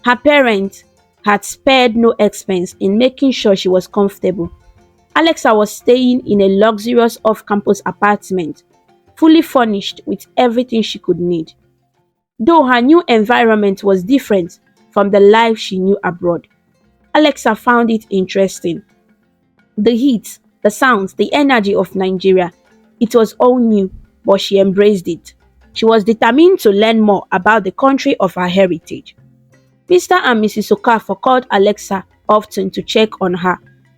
Her parents had spared no expense in making sure she was comfortable. Alexa was staying in a luxurious off-campus apartment, fully furnished with everything she could need. Though her new environment was different from the life she knew abroad, Alexa found it interesting. The heat, the sounds, the energy of Nigeria, it was all new, but she embraced it. She was determined to learn more about the country of her heritage. Mr. and Mrs. Okafos called Alexa often to check on her.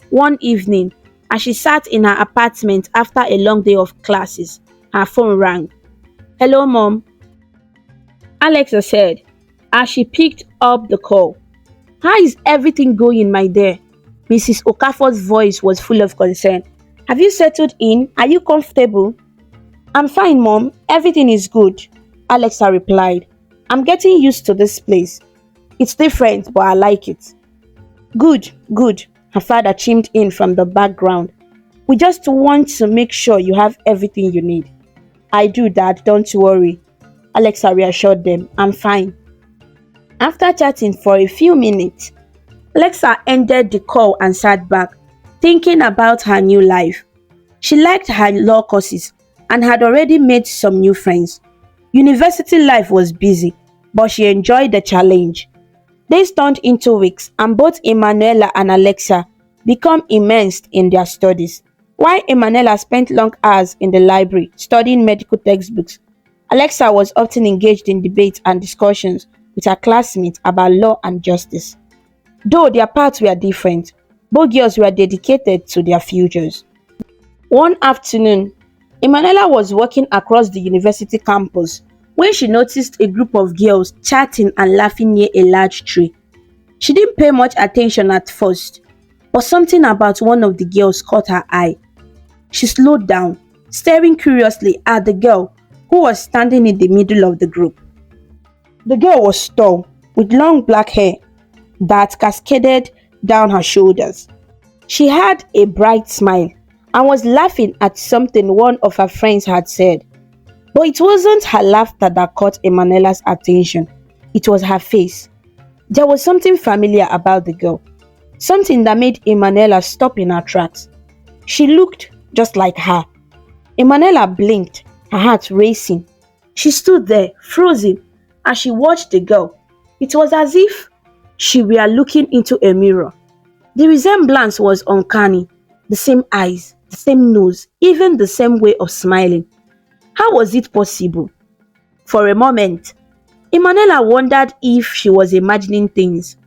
One evening, as she sat in her apartment after a long day of classes, her phone rang. "Hello, Mom," Alexa said as she picked up the call. "How is everything going, my dear?" Mrs. Okafos' voice was full of concern. "Have you settled in? Are you comfortable?" "I'm fine, Mom. Everything is good," Alexa replied. "I'm getting used to this place. It's different, but I like it." "Good, good," her father chimed in from the background. "We just want to make sure you have everything you need." "I do, Dad, don't worry," Alexa reassured them. "I'm fine." After chatting for a few minutes, Alexa ended the call and sat back, thinking about her new life. She liked her law courses and had already made some new friends. University life was busy, but she enjoyed the challenge. Days turned into weeks, and both Emmanuella and Alexa became immersed in their studies. While Emmanuella spent long hours in the library studying medical textbooks, Alexa was often engaged in debates and discussions with her classmates about law and justice. Though their paths were different, both girls were dedicated to their futures. One afternoon, Emmanuella was walking across the university campus when she noticed a group of girls chatting and laughing near a large tree. She didn't pay much attention at first, but something about one of the girls caught her eye. She slowed down, staring curiously at the girl who was standing in the middle of the group. The girl was tall, with long black hair that cascaded down her shoulders. She had a bright smile and was laughing at something one of her friends had said. But it wasn't her laughter that caught Emmanuella's attention, it was her face. There was something familiar about the girl, something that made Emmanuella stop in her tracks. She looked just like her. Emmanuella blinked, her heart racing. She stood there, frozen, as she watched the girl. It was as if she were looking into a mirror. The resemblance was uncanny. The same eyes, the same nose, even the same way of smiling. How was it possible? For a moment, Emmanuella wondered if she was imagining things.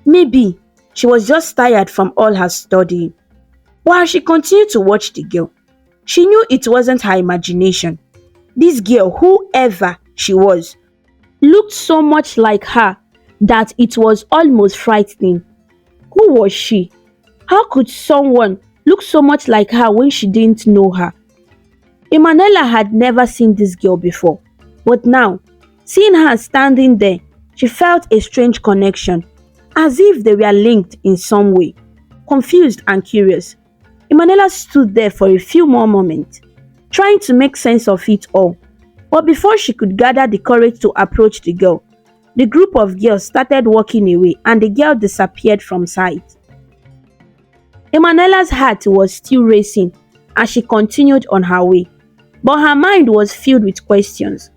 Maybe she was just tired from all her studying. While she continued to watch the girl, she knew it wasn't her imagination. This girl, whoever she was, looked so much like her that it was almost frightening. Who was she? How could someone look so much like her when she didn't know her? Emmanuella had never seen this girl before, but now, seeing her standing there, she felt a strange connection, as if they were linked in some way. Confused and curious, Emmanuella stood there for a few more moments, trying to make sense of it all. But before she could gather the courage to approach the girl, the group of girls started walking away and the girl disappeared from sight. Emmanuella's heart was still racing as she continued on her way, but her mind was filled with questions.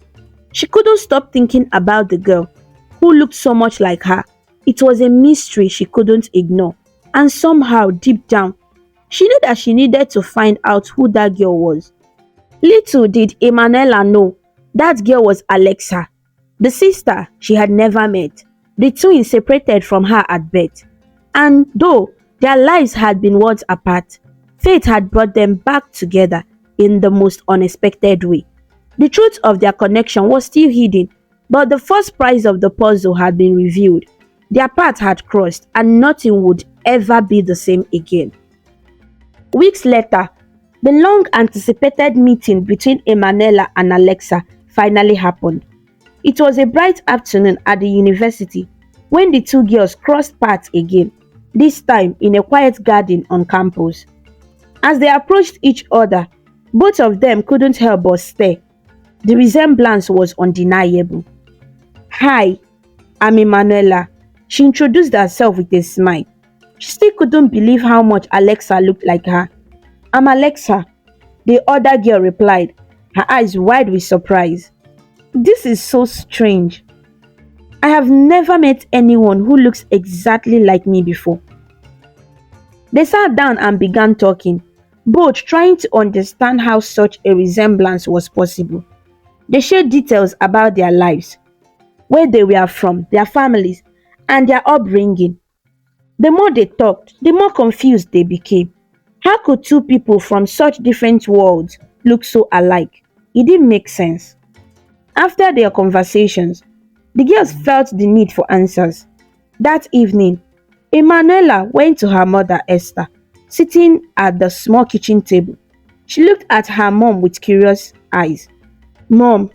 She couldn't stop thinking about the girl, who looked so much like her. It was a mystery she couldn't ignore, and somehow, deep down, she knew that she needed to find out who that girl was. Little did Emmanuella know that girl was Alexa, the sister she had never met, The twins separated from her at birth, and though their lives had been worlds apart, fate had brought them back together in the most unexpected way. The truth of their connection was still hidden, but the first prize of the puzzle had been revealed. Their paths had crossed, and nothing would ever be the same again. Weeks later, the long anticipated meeting between Emmanuella and Alexa finally happened. It was a bright afternoon at the university when the two girls crossed paths again, this time in a quiet garden on campus. As they approached each other, both of them couldn't help but stare. The resemblance was undeniable. "Hi, I'm Emmanuella," she introduced herself with a smile. She still couldn't believe how much Alexa looked like her. "I'm Alexa," the other girl replied, her eyes wide with surprise. "This is so strange. I have never met anyone who looks exactly like me before." They sat down and began talking, both trying to understand how such a resemblance was possible. They shared details about their lives, where they were from, their families, and their upbringing. The more they talked, the more confused they became. How could two people from such different worlds look so alike? It didn't make sense. After their conversations, the girls felt the need for answers. That evening, Emmanuella went to her mother Esther, sitting at the small kitchen table. She looked at her mom with curious eyes. "Mom,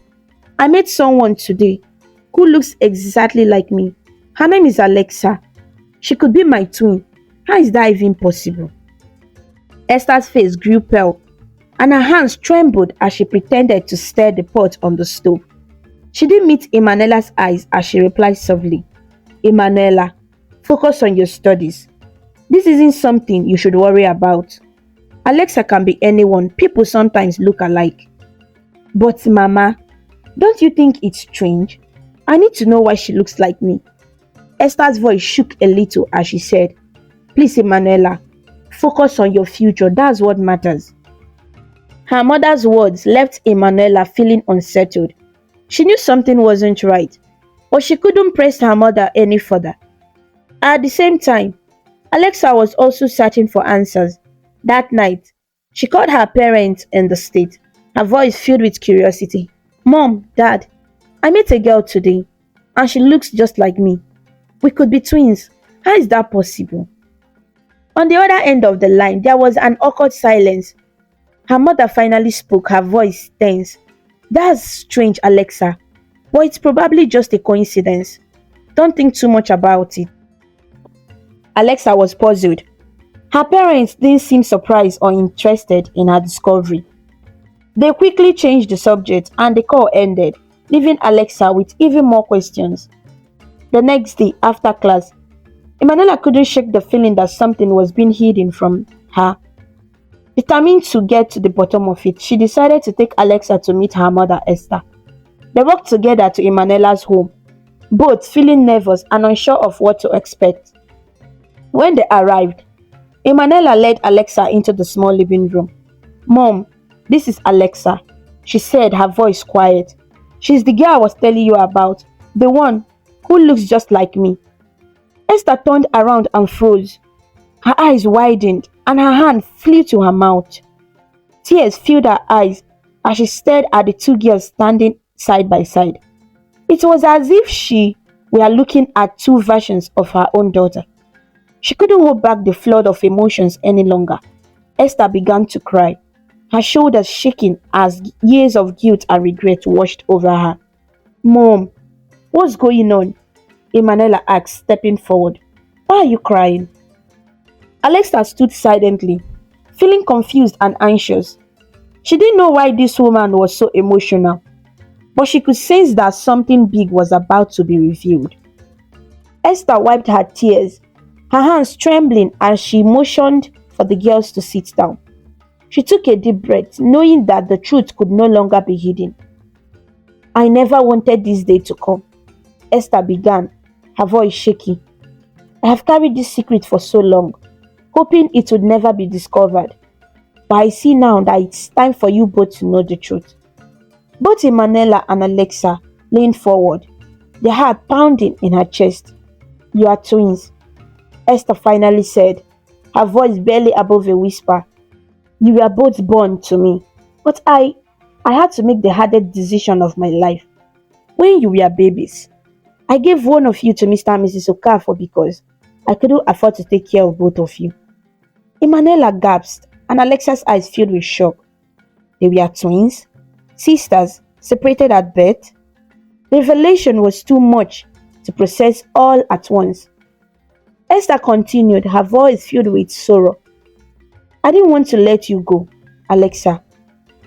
I met someone today who looks exactly like me. Her name is Alexa. She could be my twin. How is that even possible?" Esther's face grew pale, and her hands trembled as she pretended to stir the pot on the stove. She didn't meet Emmanuella's eyes as she replied softly, "Emmanuella, focus on your studies. This isn't something you should worry about. Alexa can be anyone. People sometimes look alike." "But Mama, don't you think it's strange? I need to know why she looks like me." Esther's voice shook a little as she said, "Please, Emmanuella, focus on your future. That's what matters." Her mother's words left Emmanuella feeling unsettled. She knew something wasn't right, but she couldn't press her mother any further. At the same time, Alexa was also searching for answers. That night, she called her parents in the state, her voice filled with curiosity. "Mom, Dad, I met a girl today, and she looks just like me. We could be twins. How is that possible?" On the other end of the line, there was an awkward silence. Her mother finally spoke, her voice tense. "That's strange, Alexa, but it's probably just a coincidence. Don't think too much about it." Alexa was puzzled. Her parents didn't seem surprised or interested in her discovery. They quickly changed the subject and the call ended, leaving Alexa with even more questions. The next day, after class, Emmanuella couldn't shake the feeling that something was being hidden from her. Determined to get to the bottom of it, she decided to take Alexa to meet her mother Esther. They walked together to Emmanuella's home, both feeling nervous and unsure of what to expect. When they arrived, Emmanuella led Alexa into the small living room. "Mom, this is Alexa," she said, her voice quiet. "She's the girl I was telling you about, the one who looks just like me." Esther turned around and froze. Her eyes widened and her hand flew to her mouth. Tears filled her eyes as she stared at the two girls standing side by side. It was as if she were looking at two versions of her own daughter. She couldn't hold back the flood of emotions any longer. Esther began to cry, her shoulders shaking as years of guilt and regret washed over her. "Mom, what's going on?" Emmanuella asked, stepping forward. "Why are you crying?" Alexa stood silently, feeling confused and anxious. She didn't know why this woman was so emotional, but she could sense that something big was about to be revealed. Esther wiped her tears, her hands trembling as she motioned for the girls to sit down. She took a deep breath, knowing that the truth could no longer be hidden. "I never wanted this day to come," Esther began, her voice shaky. "I have carried this secret for so long, hoping it would never be discovered. But I see now that it's time for you both to know the truth." Both Emmanuella and Alexa leaned forward, the heart pounding in her chest. "You are twins," Esther finally said, her voice barely above a whisper. "You were both born to me, but I had to make the hardest decision of my life. When you were babies, I gave one of you to Mr. and Mrs. Okafos because I couldn't afford to take care of both of you." Emmanuella gasped, and Alexa's eyes filled with shock. They were twins? Sisters, separated at birth? The revelation was too much to process all at once. Esther continued, her voice filled with sorrow. "I didn't want to let you go, Alexa.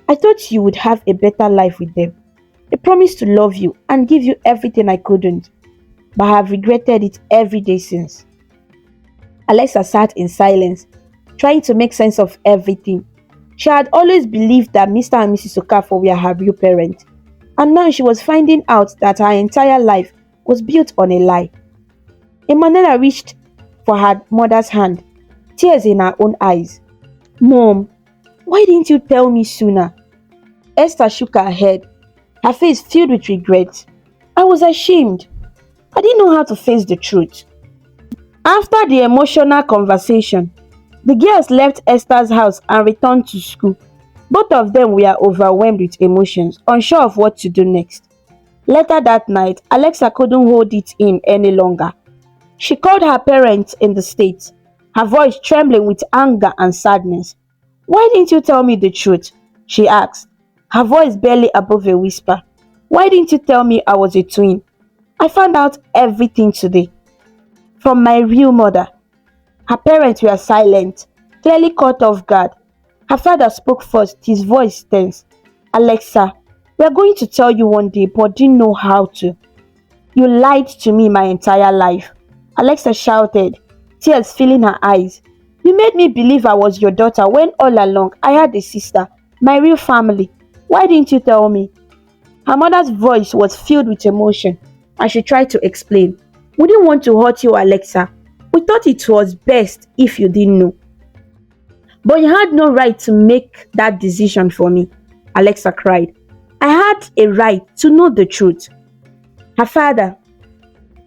I thought you would have a better life with them. I promised to love you and give you everything I couldn't, but I have regretted it every day since." Alexa sat in silence, trying to make sense of everything. She had always believed that Mr. and Mrs. Okafos were her real parents, and now she was finding out that her entire life was built on a lie. Emmanuella reached for her mother's hand, tears in her own eyes. "Mom, why didn't you tell me sooner?" Esther shook her head, her face filled with regret. "I was ashamed. I didn't know how to face the truth." After the emotional conversation, the girls left Esther's house and returned to school. Both of them were overwhelmed with emotions, unsure of what to do next. Later that night, Alexa couldn't hold it in any longer. She called her parents in the States, her voice trembling with anger and sadness. "Why didn't you tell me the truth?" she asked, her voice barely above a whisper. "Why didn't you tell me I was a twin? I found out everything today. From my real mother." Her parents were silent, clearly caught off guard. Her father spoke first, his voice tense. "Alexa, we are going to tell you one day, but didn't know how to. You lied to me my entire life," Alexa shouted, tears filling her eyes. "You made me believe I was your daughter when all along I had a sister, my real family. Why didn't you tell me?" Her mother's voice was filled with emotion as she tried to explain. "We didn't want to hurt you, Alexa. We thought it was best if you didn't know. But you had no right to make that decision for me," Alexa cried. "I had a right to know the truth." Her father,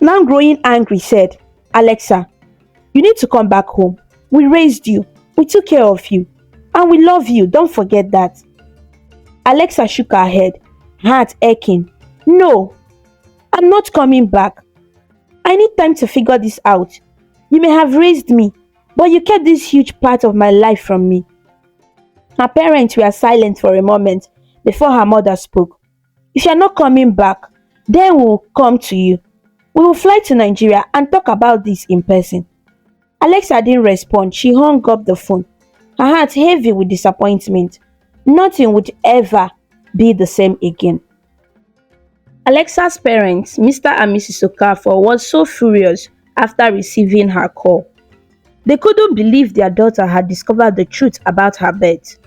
now growing angry, said, "Alexa, you need to come back home. We raised you, we took care of you, and we love you, don't forget that." Alexa shook her head, heart aching. "No, I'm not coming back. I need time to figure this out. You may have raised me, but you kept this huge part of my life from me." Her parents were silent for a moment before her mother spoke. "If you're not coming back, then we'll come to you. We will fly to Nigeria and talk about this in person." Alexa didn't respond. She hung up the phone, her heart heavy with disappointment. Nothing would ever be the same again. Alexa's parents, Mr. and Mrs. Okafos, was so furious after receiving her call. They couldn't believe their daughter had discovered the truth about her birth.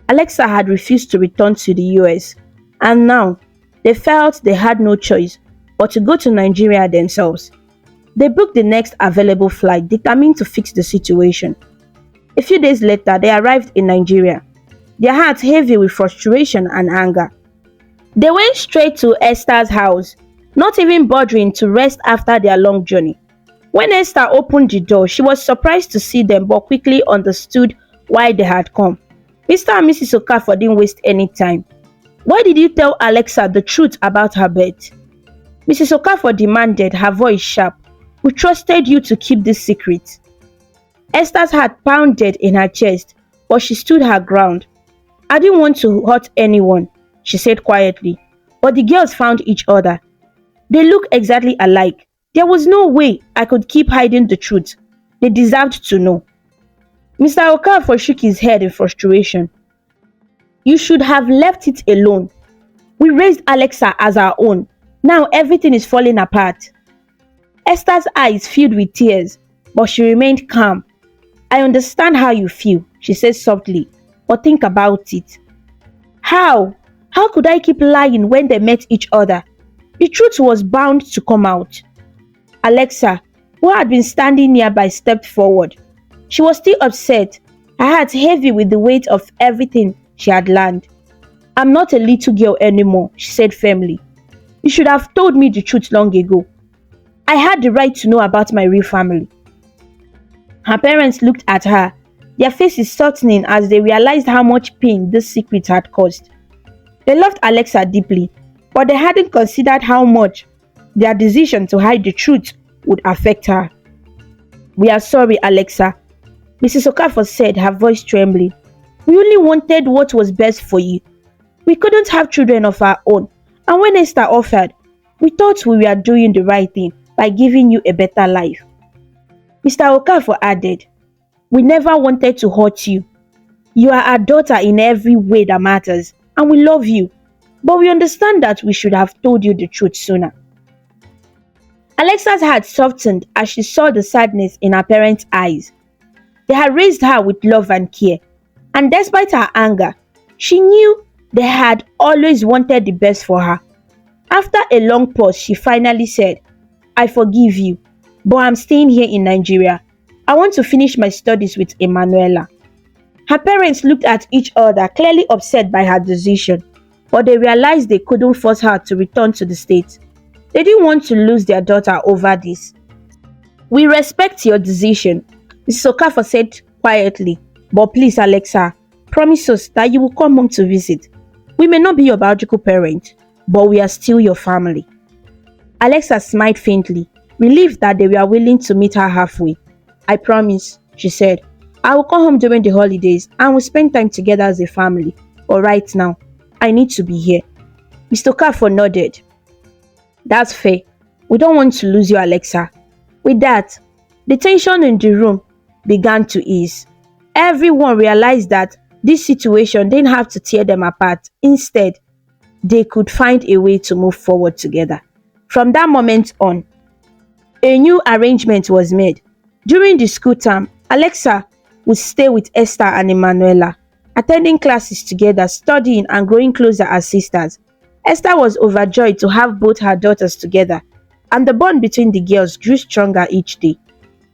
Alexa had refused to return to the US, and now they felt they had no choice but to go to Nigeria themselves. They booked the next available flight, determined to fix the situation. A few days later, they arrived in Nigeria, their hearts heavy with frustration and anger. They went straight to Esther's house, not even bothering to rest after their long journey. When Esther opened the door, she was surprised to see them but quickly understood why they had come. Mr. and Mrs. Okafos didn't waste any time. "Why did you tell Alexa the truth about her birth?" Mrs. Okafos demanded, her voice sharp. "We trusted you to keep this secret." Esther's heart pounded in her chest, but she stood her ground. "I didn't want to hurt anyone," she said quietly, but the girls found each other. They looked exactly alike. There was no way I could keep hiding the truth. They deserved to know. Mr. Okafos shook his head in frustration. "You should have left it alone. We raised Alexa as our own. Now everything is falling apart." Esther's eyes filled with tears, but she remained calm. "I understand how you feel," she said softly, "but think about it. How? How could I keep lying when they met each other? The truth was bound to come out." Alexa, who had been standing nearby, stepped forward. She was still upset, her heart heavy with the weight of everything she had learned. "I'm not a little girl anymore," she said firmly.
You should have told me the truth long ago. I had the right to know about my real family." Her parents looked at her, their faces softening as they realized how much pain this secret had caused. They loved Alexa deeply, but they hadn't considered how much their decision to hide the truth would affect her. "We are sorry, Alexa," Mrs. Okafos said, her voice trembling. "We only wanted what was best for you. We couldn't have children of our own, and when Esther offered, we thought we were doing the right thing by giving you a better life." Mr. Okafo added, "We never wanted to hurt you. You are our daughter in every way that matters, and we love you. But we understand that we should have told you the truth sooner." Alexa's heart softened as she saw the sadness in her parents' eyes. They had raised her with love and care, and despite her anger, she knew they had always wanted the best for her. After a long pause, she finally said, "I forgive you, but I'm staying here in Nigeria. I want to finish my studies with Emmanuella." Her parents looked at each other, clearly upset by her decision, but they realized they couldn't force her to return to the States. They didn't want to lose their daughter over this. "We respect your decision," Mrs. Okafo said quietly, "but please, Alexa, promise us that you will come home to visit. We may not be your biological parent, but we are still your family." Alexa smiled faintly, relieved that they were willing to meet her halfway. "I promise," she said. "I will come home during the holidays and we'll spend time together as a family. But right now, I need to be here." Mr. Okafo nodded. "That's fair. We don't want to lose you, Alexa." With that, the tension in the room began to ease. Everyone realized that this situation didn't have to tear them apart. Instead, they could find a way to move forward together. From that moment on, a new arrangement was made. During the school term, Alexa would stay with Esther and Emmanuella, attending classes together, studying and growing closer as sisters. Esther was overjoyed to have both her daughters together, and the bond between the girls grew stronger each day.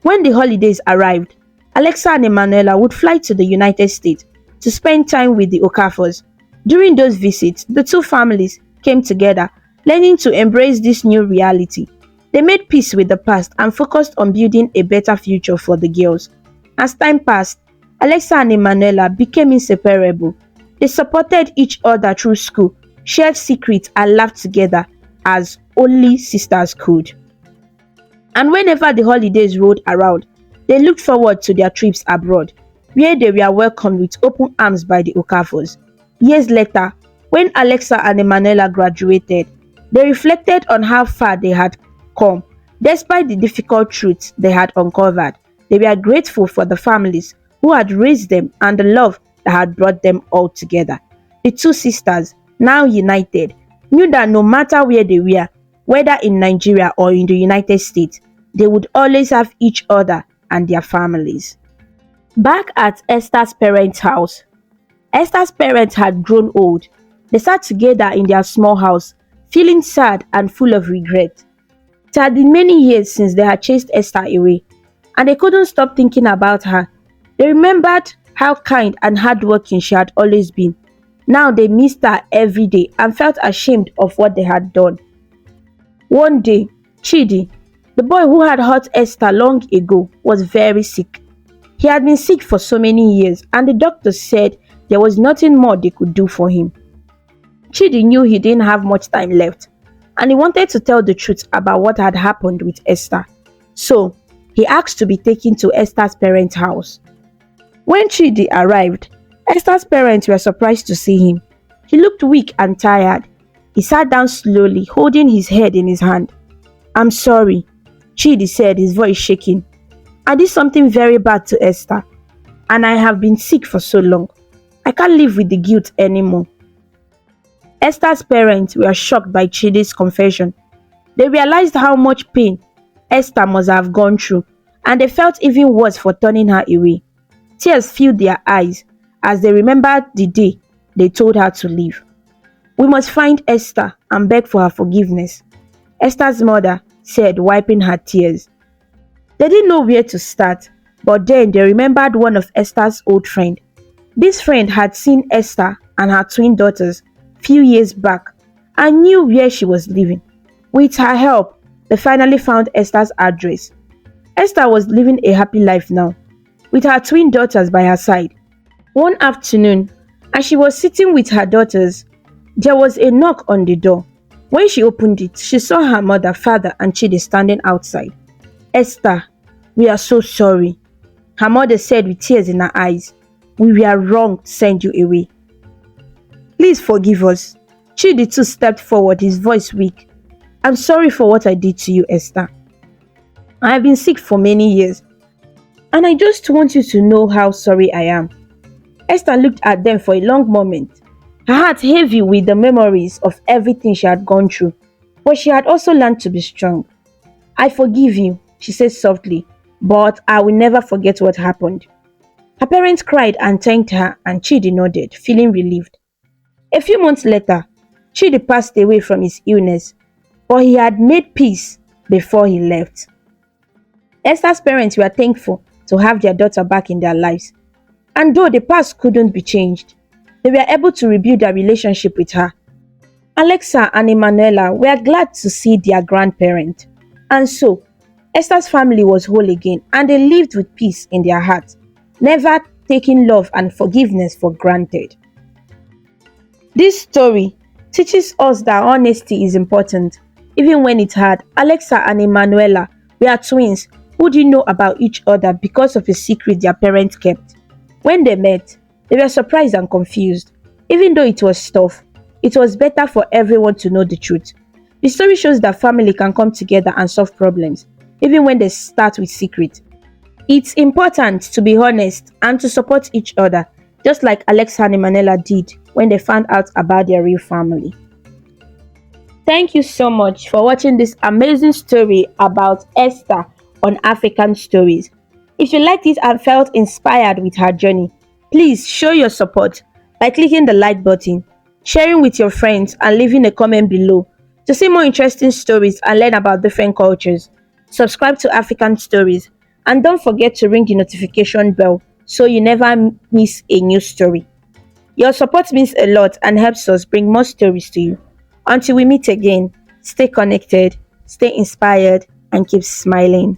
When the holidays arrived, Alexa and Emmanuella would fly to the United States to spend time with the Okafos. During those visits, the two families came together, learning to embrace this new reality. They made peace with the past and focused on building a better future for the girls. As time passed, Alexa and Emmanuella became inseparable. They supported each other through school, shared secrets and laughed together as only sisters could. And whenever the holidays rolled around, they looked forward to their trips abroad, where they were welcomed with open arms by the Okafos. Years later, when Alexa and Emmanuella graduated, they reflected on how far they had come. Despite the difficult truths they had uncovered, they were grateful for the families who had raised them and the love that had brought them all together. The two sisters, now united, knew that no matter where they were, whether in Nigeria or in the United States, they would always have each other and their families. Back at Esther's parents' house, Esther's parents had grown old. They sat together in their small house, feeling sad and full of regret. It had been many years since they had chased Esther away, and they couldn't stop thinking about her. They remembered how kind and hardworking she had always been. Now they missed her every day and felt ashamed of what they had done. One day, Chidi, the boy who had hurt Esther long ago, was very sick. He had been sick for so many years, and the doctors said there was nothing more they could do for him. Chidi knew he didn't have much time left, and he wanted to tell the truth about what had happened with Esther. So, he asked to be taken to Esther's parents' house. When Chidi arrived, Esther's parents were surprised to see him. He looked weak and tired. He sat down slowly, holding his head in his hand. "I'm sorry," Chidi said, his voice shaking. "I did something very bad to Esther, and I have been sick for so long. I can't live with the guilt anymore." Esther's parents were shocked by Chidi's confession. They realized how much pain Esther must have gone through, and they felt even worse for turning her away. Tears filled their eyes as they remembered the day they told her to leave. "We must find Esther and beg for her forgiveness," Esther's mother said, wiping her tears. They didn't know where to start, but then they remembered one of Esther's old friends. This friend had seen Esther and her twin daughters few years back, and knew where she was living. With her help, they finally found Esther's address. Esther was living a happy life now, with her twin daughters by her side. One afternoon, as she was sitting with her daughters, there was a knock on the door. When she opened it, she saw her mother, father, and Chidi standing outside. "Esther, we are so sorry," her mother said with tears in her eyes. "We were wrong to send you away. Please forgive us." Chidi too stepped forward, his voice weak. "I'm sorry for what I did to you, Esther. I have been sick for many years, and I just want you to know how sorry I am." Esther looked at them for a long moment, her heart heavy with the memories of everything she had gone through, but she had also learned to be strong. "I forgive you," she said softly, "but I will never forget what happened." Her parents cried and thanked her, and Chidi nodded, feeling relieved. A few months later, Chidi passed away from his illness, but he had made peace before he left. Esther's parents were thankful to have their daughter back in their lives, and though the past couldn't be changed, they were able to rebuild their relationship with her. Alexa and Emmanuella were glad to see their grandparent, and so Esther's family was whole again, and they lived with peace in their hearts, never taking love and forgiveness for granted. This story teaches us that honesty is important, even when it's hard. Alexa and Emmanuella were twins who didn't know about each other because of a secret their parents kept. When they met, they were surprised and confused. Even though it was tough, it was better for everyone to know the truth. The story shows that family can come together and solve problems, even when they start with secret. It's important to be honest and to support each other, just like Alexa and Emmanuella did when they found out about their real family. Thank you so much for watching this amazing story about Esther on African Stories. If you liked it and felt inspired with her journey, please show your support by clicking the like button, sharing with your friends, and leaving a comment below. To see more interesting stories and learn about different cultures, subscribe to African Stories, and don't forget to ring the notification bell so you never miss a new story. Your support means a lot and helps us bring more stories to you. Until we meet again, stay connected, stay inspired, and keep smiling.